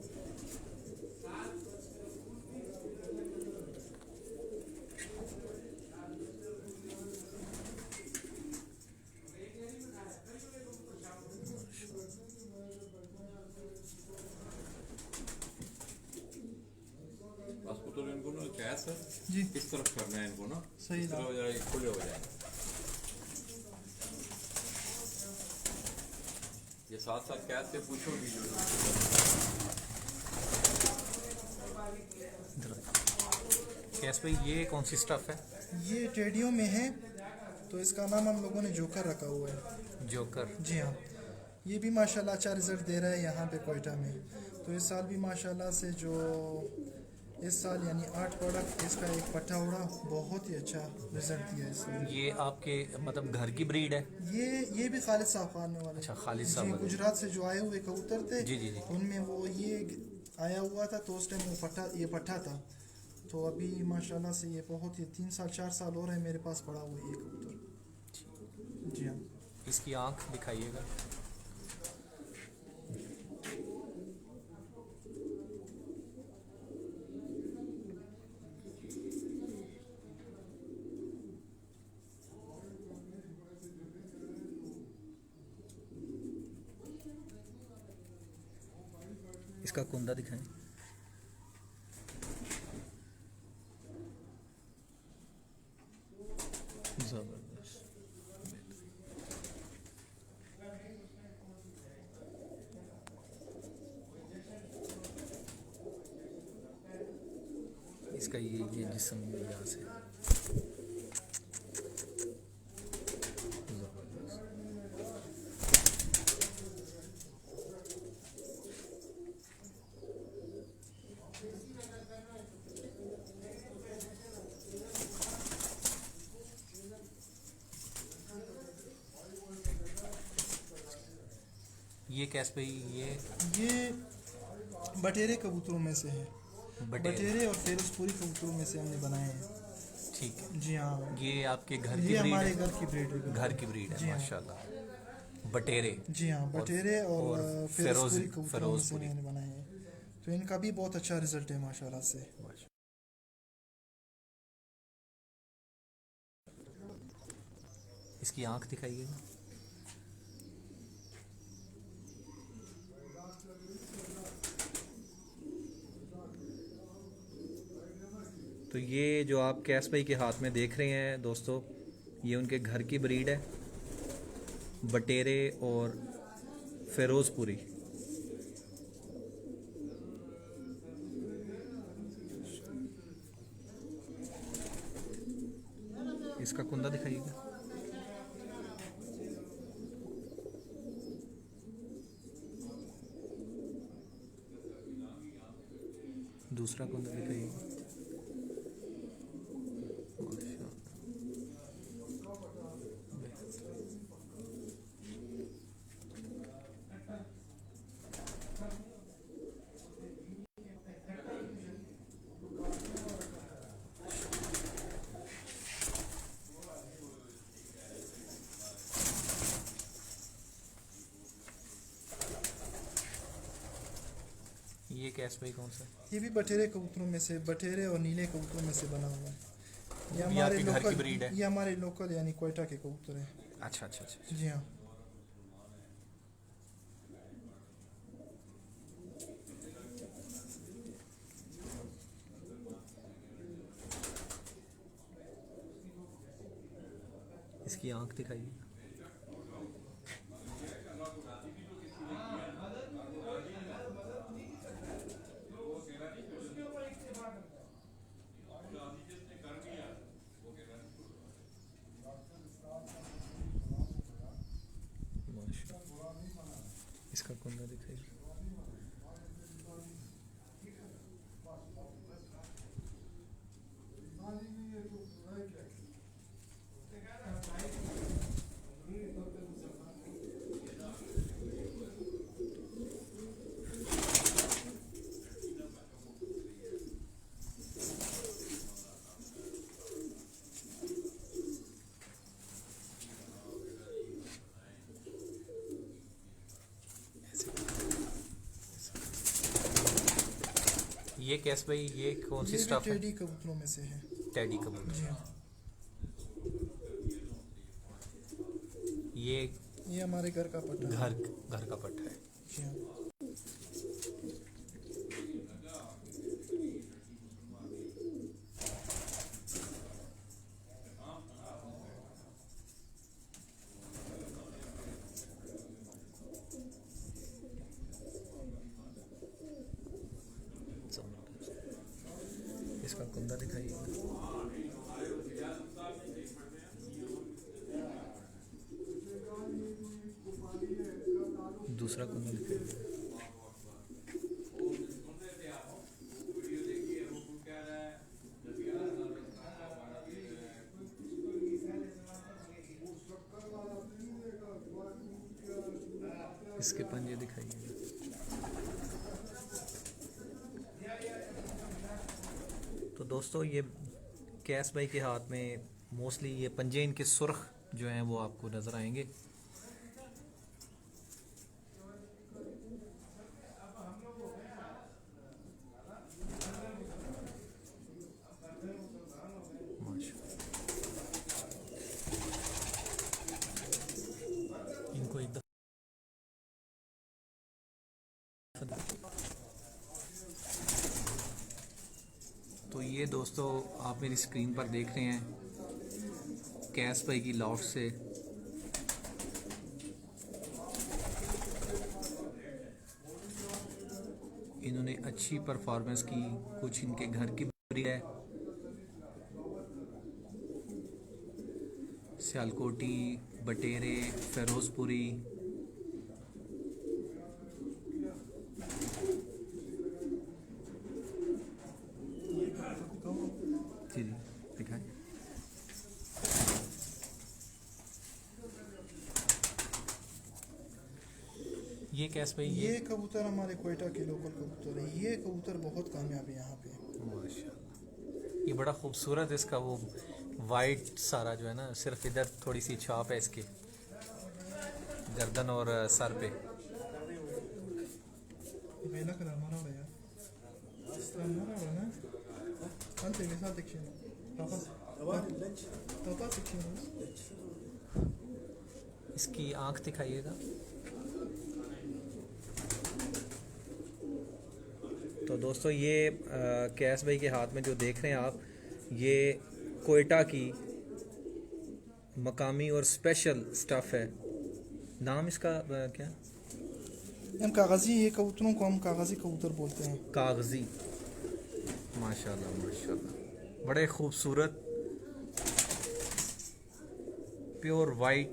बस तो इनको ना कैस है जी, किस तरफ करना है इनको ना, सही इस तरह हो जाए, खुले हो जाए। ये साथ साथ कैस से पूछो भी जो कैस भाई, ये कौन सी स्टफ है? ये टेडियो में है, तो इसका नाम हम लोगों ने जोकर रखा हुआ है। जोकर, जी हाँ, ये भी माशाल्लाह अच्छा रिजल्ट दे रहा है यहाँ पे कोयटा में। तो इस साल भी माशाल्लाह से जो इस साल यानी 8 प्रोडक्ट, इसका एक पट्टा उड़ा, बहुत ही अच्छा रिजल्ट दिया इसने। ये आपके मतलब घर की ब्रीड है? ये भी खालिद साहब खाने वाले। अच्छा, खालिद साहब जी, वाले। गुजरात से जो आए हुए कबूतर थे, जी, जी, जी। उनमें वो ये आया हुआ था, तो उस टाइम वो पट्टा था। तो अभी माशाल्लाह से ये बहुत ही 3-4 साल हो रहे हैं मेरे पास पड़ा हुआ ये कबूतर। जी हाँ, इसकी आंख दिखाइएगा। इसका कुंदा दिखाएं। जबरदस्त। इसका ये जिस्म यहाँ से जबरदस्त। ये कैसे भाई ये बटेरे कबूतरों में से है। बटेरे और फिरोजपुरी कबूतरों में से हमने बनाए हैं। ठीक है। जी हाँ, ये आपके घर की ये ब्रीड हमारे है? घर की ब्रीड है। घर की ब्रीड जी है हाँ। माशाल्लाह। बटेरे। जी हाँ, बटेरे और फिरोजपुरी कबूतरों में से फिरोजपुरी। मैंने बनाए हैं, तो इनका भी बहुत अच्छा रिजल्ट है माशाल्लाह से। इसकी आंख दिखाइएगा। तो ये जो आप कैस भाई के हाथ में देख रहे हैं दोस्तों, ये उनके घर की ब्रीड है, बटेरे और फिरोजपुरी। इसका कुंदा दिखाइएगा। दूसरा कुंदा दिखाइएगा। ये कैस भाई कौन सा? ये भी बटेरे कबूतरों में से, बटेरे और नीले कबूतरों में से बना हुआ है। ये आपके हमारे घर की लोकल, ब्रीड है? ये हमारे लोकल यानी कोयटा के कबूतर हैं। अच्छा अच्छा अच्छा। जी हाँ। इसकी आंख दिखाइए। माशाल्लाह। इसका कुंदा दिखाइए। ये कैस भाई, ये कौन सी ये भी स्टफ है? टेडी कबूतरों में से है। टेडी कबूतर। जी हाँ। ये हमारे घर का पट्टा है। घर का पट्टा है। जी हाँ। इसका कुंदा दिखाइए। दूसरा कुंदा दिखाइए। इसके पंजे दिखाइए। तो दोस्तों, ये कैस भाई के हाथ में मोस्टली ये पंजे, इनके सुर्ख जो हैं वो आपको नज़र आएंगे। इनको एकदम तो ये दोस्तों आप मेरी स्क्रीन पर देख रहे हैं कैस भाई की लॉफ्ट से इन्होंने अच्छी परफॉर्मेंस की। कुछ इनके घर की ब्रीड है, सियालकोटी, बटेरे, फिरोजपुरी। जी जी दिखाएं। ये कैसे भाई ये कबूतर हमारे कोयटा के लोकल कबूतर है। ये कबूतर बहुत कामयाब है यहाँ पे। माशाल्लाह, ये बड़ा खूबसूरत इसका वो वाइट सारा जो है ना, सिर्फ इधर थोड़ी सी छाप है इसकी गर्दन और सर पे। Bella che la mano ya. Sta mano ne? Ante mi sa dikşin. Tapa dikşin. इसकी आंख दिखाइएगा। तो दोस्तों ये कैस भाई के हाथ में जो देख रहे हैं आप, ये कोयटा की मकामी और स्पेशल स्टफ़ है। नाम इसका क्या? हम कागजी, ये कबूतरों को हम कागजी कबूतर बोलते हैं। कागजी। माशाल्लाह माशाल्लाह, बड़े खूबसूरत प्योर वाइट।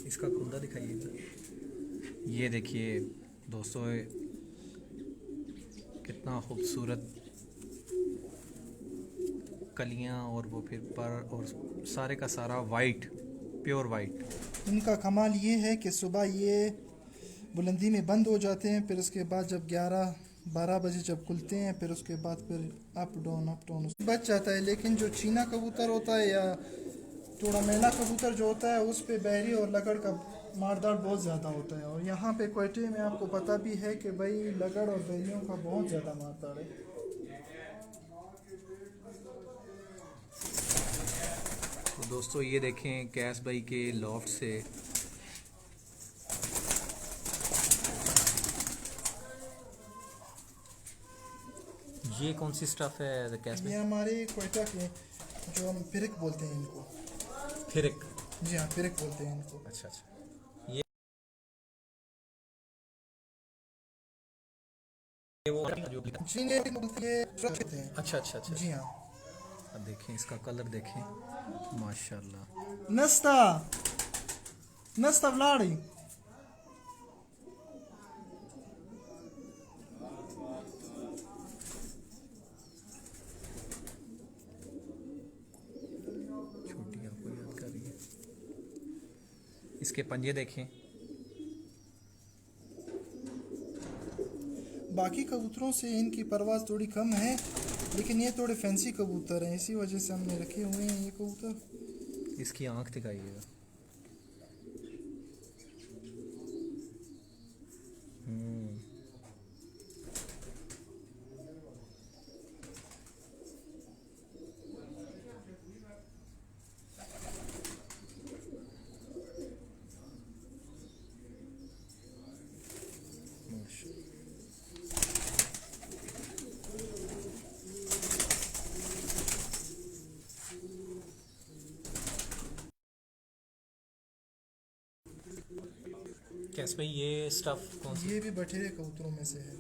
इसका कुंदा दिखाइएगा। ये देखिए दोस्तों, कितना खूबसूरत कलियां और वो फिर पर और सारे का सारा वाइट, प्योर वाइट। इनका कमाल ये है कि सुबह ये बुलंदी में बंद हो जाते हैं, फिर उसके बाद जब 11-12 बजे जब खुलते हैं, फिर उसके बाद फिर अप डाउन बच जाता है। लेकिन जो चीना कबूतर होता है या थोड़ा मैना कबूतर जो होता है, उस पे बहरी और लगड़ का मारदार बहुत ज़्यादा होता है। और यहाँ पे कोयटे में आपको पता भी है कि भाई लगड़ और बहरियों का बहुत ज़्यादा मारदार है। तो दोस्तों ये देखें कैस भाई के लॉफ्ट से ये कौन सी स्टफ है कैस भाई? ये हमारे कोयटा के जो हम फिरिक बोलते हैं इनको। फिरिक? जी हाँ, फिरिक बोलते हैं इनको। अच्छा अच्छा, ये वो जो जी ये सुरक्षित हैं। अच्छा अच्छा अच्छा। जी हाँ। अब देखें इसका कलर देखें, माशाल्लाह। नस्ता व्लाड़ी। छोटी आपको याद कर रही है। इसके पंजे देखें। बाकी कबूतरों से इनकी परवाज़ थोड़ी कम है, लेकिन ये थोड़े फैंसी कबूतर हैं, इसी वजह से हमने रखे हुए हैं ये कबूतर। इसकी आंख दिखाइएगा। कैसे भाई ये स्टफ कौन सी? ये भी बटेरे कबूतरों में से है।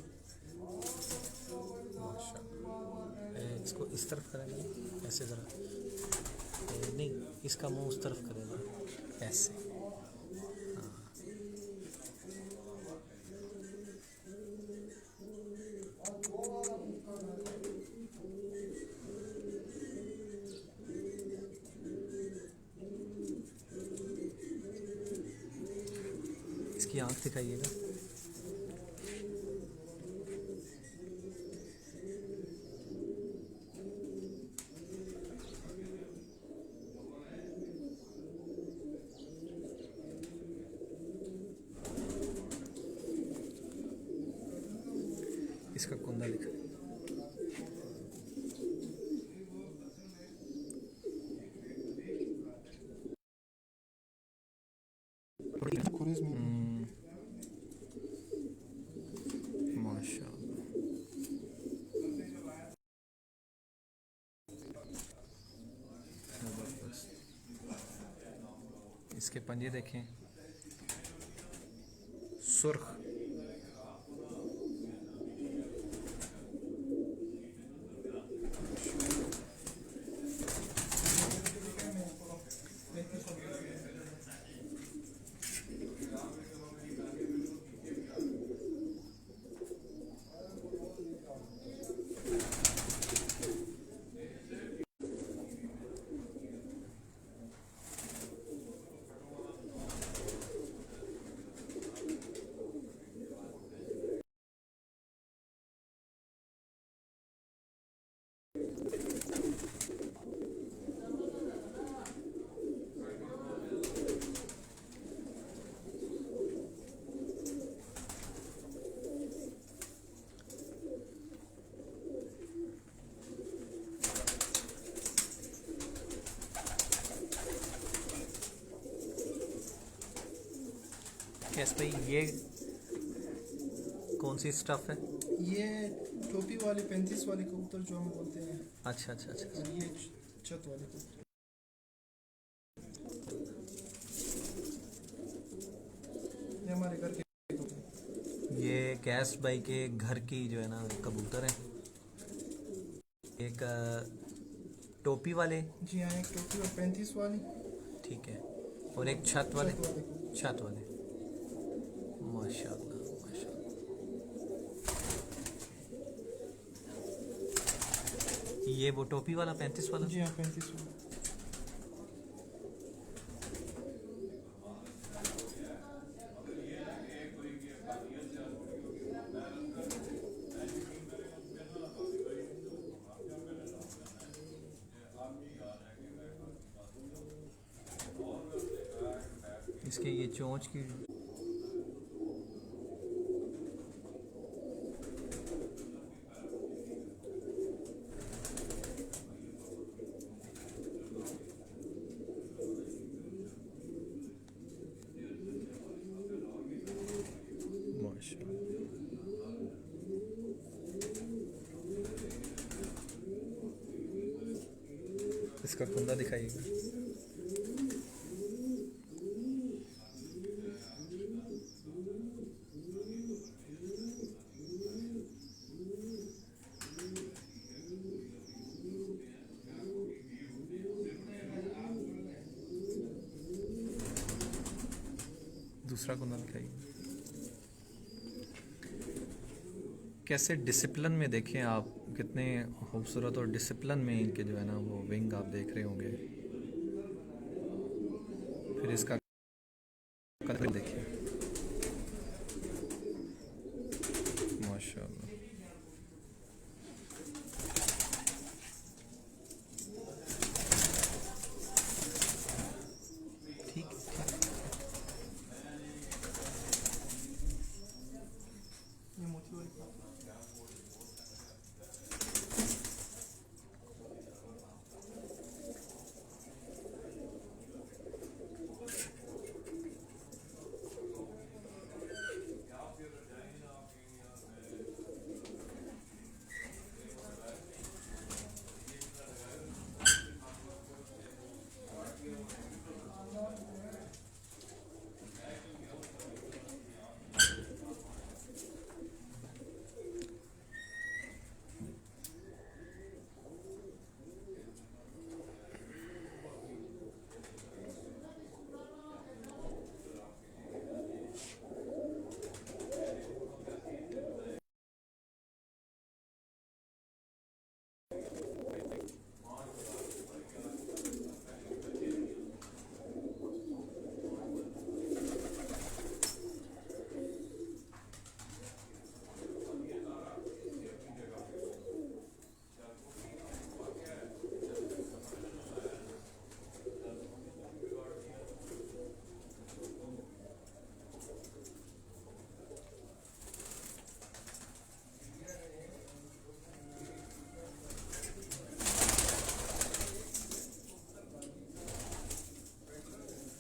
इसको इस तरफ करेंगे ऐसे ज़रा, नहीं इसका मुंह उस तरफ करेगा ऐसे। इसकी आंख दिखाइएगा। इसका कुंदा दिखा। माशाल्लाह, इसके पंजे देखें, सुर्ख। कैस भाई ये कौन सी स्टफ है? ये टोपी वाले 35 वाले कबूतर जो हम बोलते हैं, अच्छा अच्छा अच्छा अच्छा। और ये छत वाले कबूतर। ये हमारे घर के कबूतर। ये कैस भाई के घर की जो है ना कबूतर है। एक टोपी वाले, जी हाँ, एक टोपी और 35 वाली, ठीक है, और एक छत वाले, छत वाले कबूतर। छत वाले। माशाल्लाह माशाल्लाह। ये वो टोपी वाला 35 वाला? जी हाँ, 35 वाला। इसके ये चोंच की इसका कुंदा दिखाइएगा। दूसरा कुंदा दिखाइए। कैसे डिसिप्लिन में देखें आप, कितने खूबसूरत और डिसिप्लिन में इनके जो है ना वो विंग आप देख रहे होंगे। फिर इसका कलर देखिए, माशाल्लाह। ठीक ठीक। ये मोती वाली कबूतर।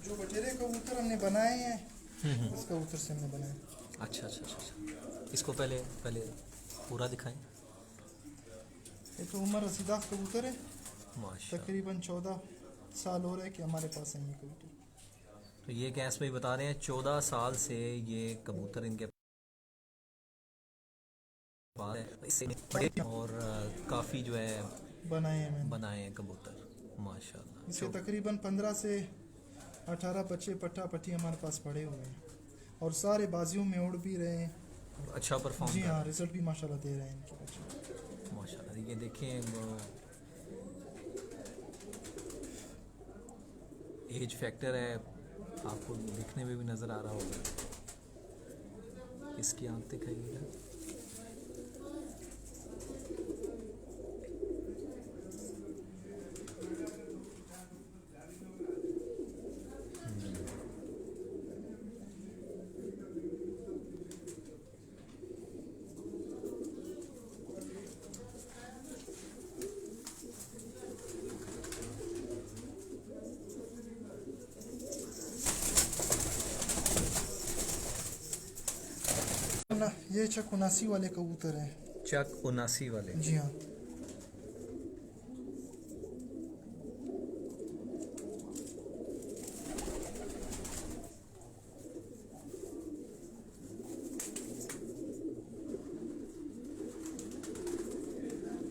जो बटेरे कबूतर हमने बनाए हैं, इस कबूतर से हमने बनाए। अच्छा अच्छा अच्छा अच्छा। इसको पहले पहले पूरा दिखाएं। ये तो उमर रसीदाफ कबूतर है, माशा। तकरीबन 14 साल हो रहे हैं कि हमारे पास है ये कबूतर। तो ये कैस भाई बता रहे हैं 14 साल से ये कबूतर इनके पास है। इससे बड़े और काफ़ी जो है बनाए हैं मैंने। बनाए हैं कबूतर, माशाल्लाह। इसके तकरीबन 15 से 18 बच्चे पट्टा पट्टी हमारे पास पड़े हुए हैं, और सारे बाजियों में उड़ भी रहे हैं। अच्छा परफॉर्म जी कर हाँ, रिजल्ट भी माशाल्लाह दे रहे हैं इनके बच्चे। माशाल्लाह। ये देखें एज फैक्टर है, आपको दिखने में भी नज़र आ रहा होगा। इसकी आंख दिखाइएगा। ये चक 79 वाले कबूतर हैं। चक 79 वाले। जी हाँ।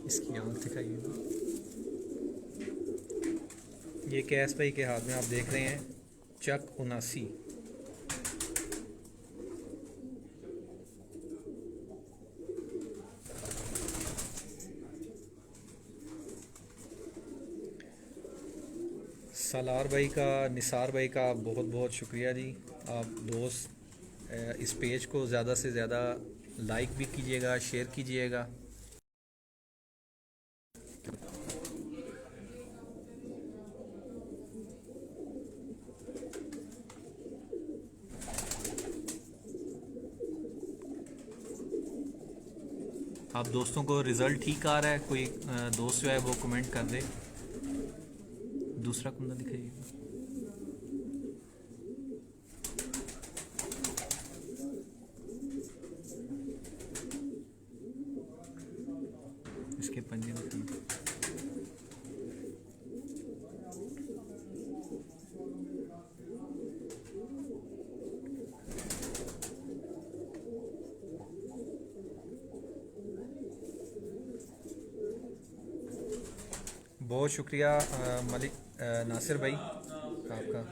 इसकी आँख दिखाइए। ये कैस भाई के हाथ में आप देख रहे हैं चक 79। सालार भाई का, निसार भाई का बहुत बहुत शुक्रिया जी। आप दोस्त इस पेज को ज़्यादा से ज़्यादा लाइक भी कीजिएगा, शेयर कीजिएगा। आप दोस्तों को रिज़ल्ट ठीक आ रहा है? कोई दोस्त जो है वो कमेंट कर दे। दूसरा कुंदा दिखाइएगा। इसके पंजे दिखाइए। बहुत शुक्रिया मलिक नासिर भाई आपका।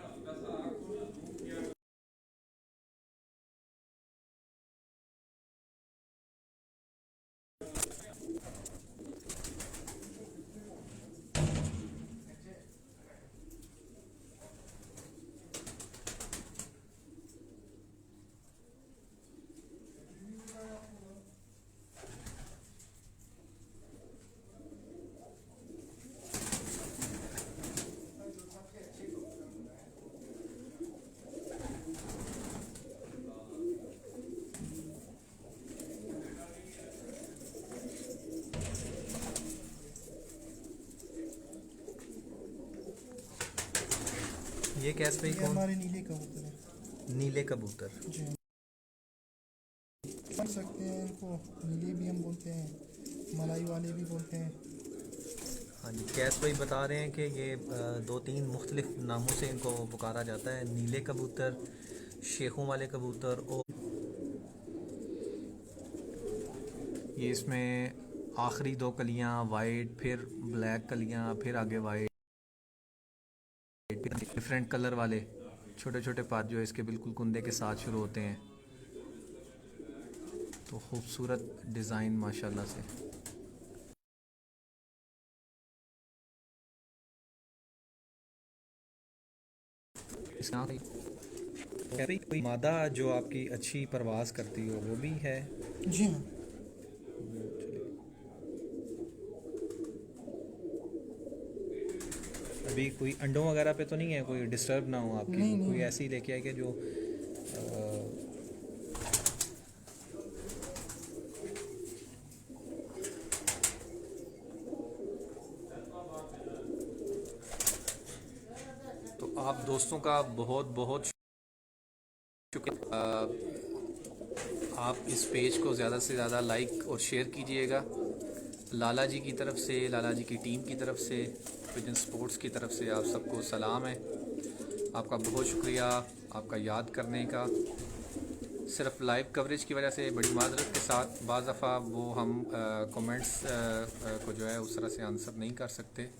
ये कैसे भाई ये कौन? हमारे नीले कबूतर हैं। नीले कबूतर। जी समझ सकते हैं इनको, नीले भी हम बोलते हैं, मलाई वाले भी बोलते हैं। हाँ जी, कैस भाई बता रहे हैं कि ये 2-3 मुख्तलिफ नामों से इनको पुकारा जाता है। नीले कबूतर, शेखों वाले कबूतर, और ये इसमें आखिरी 2 कलियाँ वाइट, फिर ब्लैक कलियाँ, फिर आगे वाइट, डिफरेंट कलर वाले छोटे छोटे पात जो है इसके बिल्कुल कुंदे के साथ शुरू होते हैं। तो खूबसूरत डिज़ाइन माशाल्लाह से। इसका कोई मादा जो आपकी अच्छी परवाज़ करती हो वो भी है? जी हाँ। अभी कोई अंडों वगैरह पे तो नहीं है, कोई डिस्टर्ब ना हो आपकी? नहीं, कोई नहीं। ऐसी लेके आए कि जो तो आप दोस्तों का बहुत बहुत शुक्रिया। आप इस पेज को ज़्यादा से ज़्यादा लाइक और शेयर कीजिएगा। लाला जी की तरफ से, लाला जी की टीम की तरफ से, पिजन स्पोर्ट्स की तरफ से आप सबको सलाम है। आपका बहुत शुक्रिया आपका याद करने का। सिर्फ लाइव कवरेज की वजह से बड़ी माजरत के साथ बाज़ दफ़ा वो हम कमेंट्स को जो है उस तरह से आंसर नहीं कर सकते।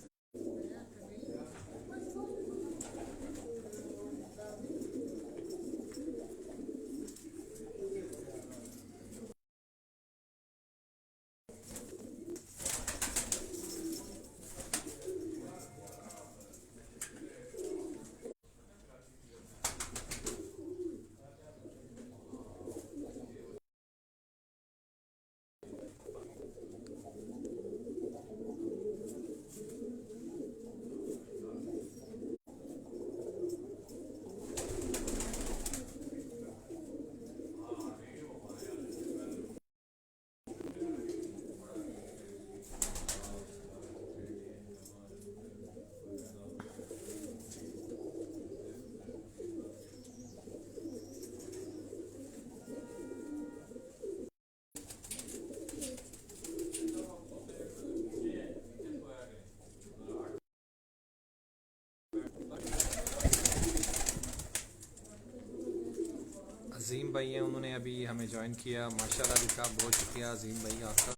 अजीम भाई हैं, उन्होंने अभी हमें ज्वाइन किया। माशाल्लाह भी साहब, बहुत शुक्रिया अजीम भाई आपका।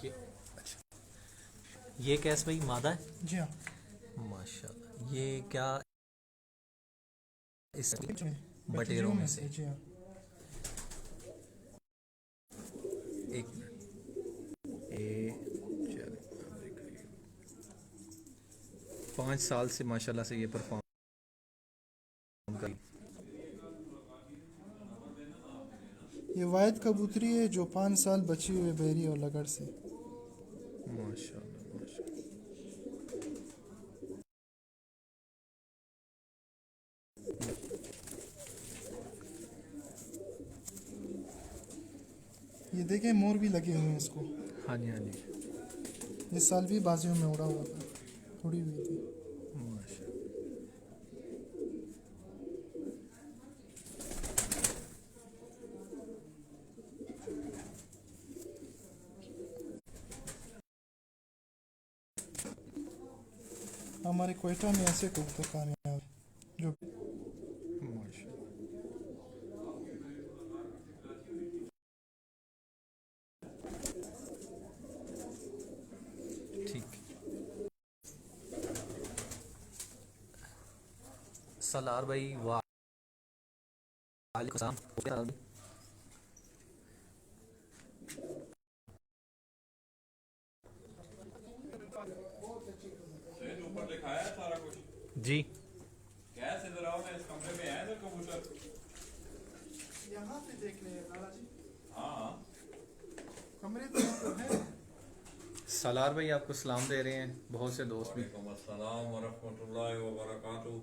ये अच्छा, ये कैस भाई मादा है? जी हाँ, माशाल्लाह। ये क्या इस बटेरों में से? जी हाँ। एक मिनट, ये 5 साल से माशाल्लाह से ये परफॉर्म कर। ये वायद कबूतरी है जो 5 साल बची हुई बेरी और लगड़ से। माशाल्लाह माशाल्लाह। ये देखें, मोर भी लगे हुए हैं इसको। हाँ जी हाँ जी, इस साल भी बाजियों में उड़ा हुआ था, उड़ी हुई थी। माशाल्लाह। हमारे क्वेटा में ऐसे कबूतर कामयाब हैं जो ठीक। सलार भाई, वालेकुम सलाम। ऊपर दिखाया है सारा कुछ। जी, गैस इधर आओ ना, इस कमरे में है इधर कबूतर। यहाँ पे देख ले लाला जी, हाँ, कमरे तो यहाँ पे हैं। सलार भाई आपको सलाम दे रहे हैं, बहुत से दोस्त भी। वालेकुम अस्सलाम व रहमतुल्लाहि व बरकातहू।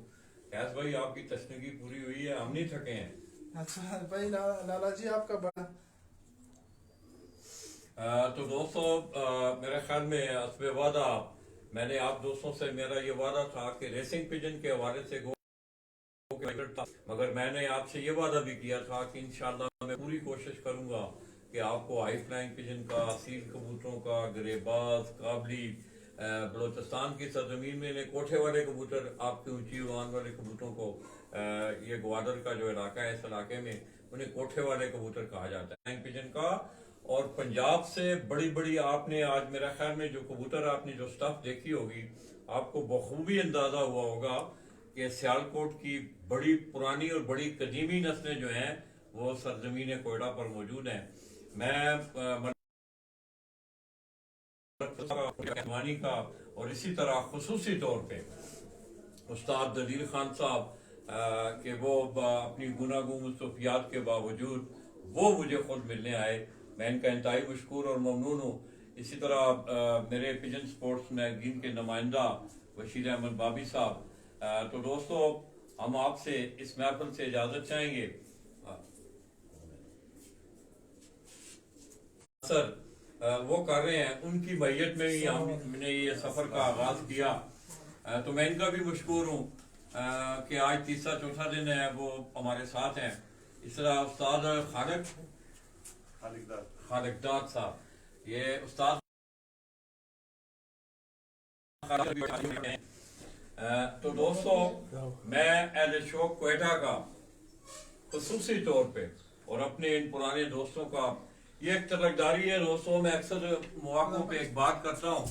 गैस भाई, आपकी तशनगी पूरी हुई है, हम नहीं थके हैं। अच्छा भाई, लाला जी आपका बड़ा तो दोस्तों, मेरे ख्याल में हस्बे वादा मैंने आप दोस्तों से, मेरा ये वादा था कि रेसिंग पिजन के हवाले से मगर मैंने आपसे ये वादा भी किया था कि इंशाल्लाह मैं पूरी कोशिश करूंगा कि आपको हाई फ्लाइंग पिजन का, सील कबूतरों का, गरेबाज, काबली, बलोचिस्तान की सरजमीन में कोठे वाले कबूतर, आपकी ऊंची उड़ान वाले कबूतरों को, ये ग्वादर का जो इलाका है, इस इलाके में उन्हें कोठे वाले कबूतर कहा जाता है फ्लाइंग पिजन का। और पंजाब से बड़ी बड़ी, आपने आज मेरा ख्याल में जो कबूतर, आपने जो स्टफ देखी होगी, आपको बखूबी अंदाजा हुआ होगा कि सियालकोट की बड़ी पुरानी और बड़ी कदीमी नस्लें जो हैं वो सरजमीन कोयटा पर मौजूद हैं। मैं का और इसी तरह खुसूसी तौर पे उस्ताद दलील खान साहब कि वो अपनी गुनागू मुस्तफियात के बावजूद वो मुझे खुद मिलने आए, मैं इनका इंतहाई मशकूर और ममनून हूँ। इसी तरह मेरे पिजन स्पोर्ट्स मैगजीन के नुमाइंदा बशीर अहमद बाबी साहब। तो दोस्तों, हम आपसे इस महफिल से इजाजत चाहेंगे। सर वो कर रहे हैं, उनकी मैयत में ही हमने ये सफर का आगाज किया। तो मैं इनका भी मशकूर हूँ कि आज तीसरा चौथा दिन है वो हमारे साथ हैं। इस तरह उस्ताद खालिकदार साहब, ये उस्ताद तो दोस्तों, मैं एज शौक क्वेटा का खुसूसी तौर पे और अपने इन पुराने दोस्तों का ये एक तरकदारी है। दोस्तों, मैं अक्सर मौकों पे एक बात करता हूँ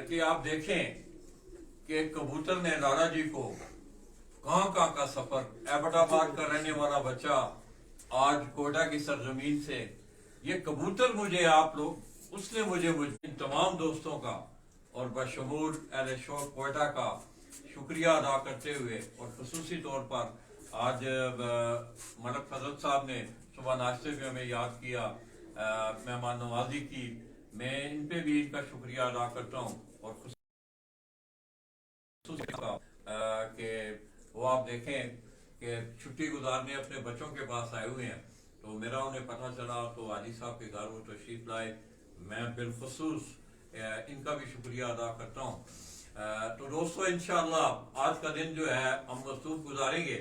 कि आप देखें कि कबूतर ने लाला जी को कहाँ का सफर, एबटाबाद का रहने वाला बच्चा आज कोयटा की सरजमीन से, ये कबूतर मुझे आप लोग, उसने मुझे इन तमाम दोस्तों का और बशमूल अहले शौक कोयटा का शुक्रिया अदा करते हुए, और खुसूसी तौर पर आज मलक फजल साहब ने सुबह नाश्ते में हमें याद किया, मेहमान नवाजी की, मैं इन पे भी इनका शुक्रिया अदा करता हूँ। और कि वो आप देखें कि छुट्टी गुजारने अपने बच्चों के पास आए हुए हैं, तो मेरा उन्हें पता चला तो वाली साहब के घर वो तशरीफ लाए, मैं बिलखुसूस इनका भी शुक्रिया अदा करता हूँ। तो दोस्तों, इंशाअल्लाह आज का दिन जो है हम मसरूफ गुजारेंगे।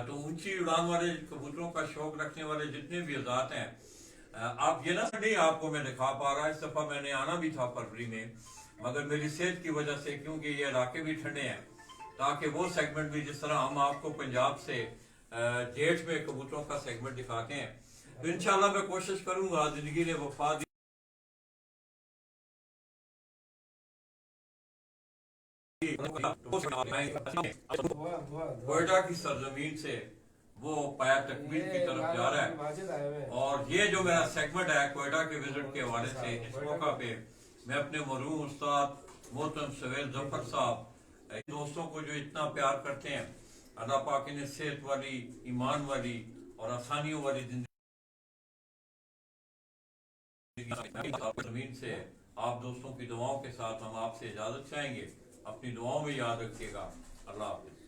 तो ऊंची उड़ान वाले कबूतरों का शौक रखने वाले जितने भी हज़रात हैं, आप ये ना नहीं आपको मैं दिखा पा रहा, इस दफा मैंने आना भी था फरवरी में, मगर मेरी सेहत की वजह से, क्योंकि ये इलाके भी ठंडे हैं, ताकि वो सेगमेंट भी जिस तरह हम आपको पंजाब से जेठ में कबूतरों का सेगमेंट दिखाते हैं। तो इंशाल्लाह मैं कोशिश करूंगा, जिंदगी ने वफा दी कोयटा की सरजमीन से वो पाया तकमील की तरफ जा रहा है। और ये जो मेरा सेगमेंट है कोयटा के विजिट के हवाले से, इस मौका पे मैं अपने मरहूम उस्ताद मोहतरम सवेल जफर साहब दोस्तों को जो इतना प्यार करते हैं, अल्लाह पाक इन्हें सेहत वाली, ईमान वाली और आसानियों वाली जिंदगी जमीन से आप दोस्तों की दुआओं के साथ हम आपसे इजाजत चाहेंगे। अपनी दुआओं में याद रखिएगा। अल्लाह हाफिज।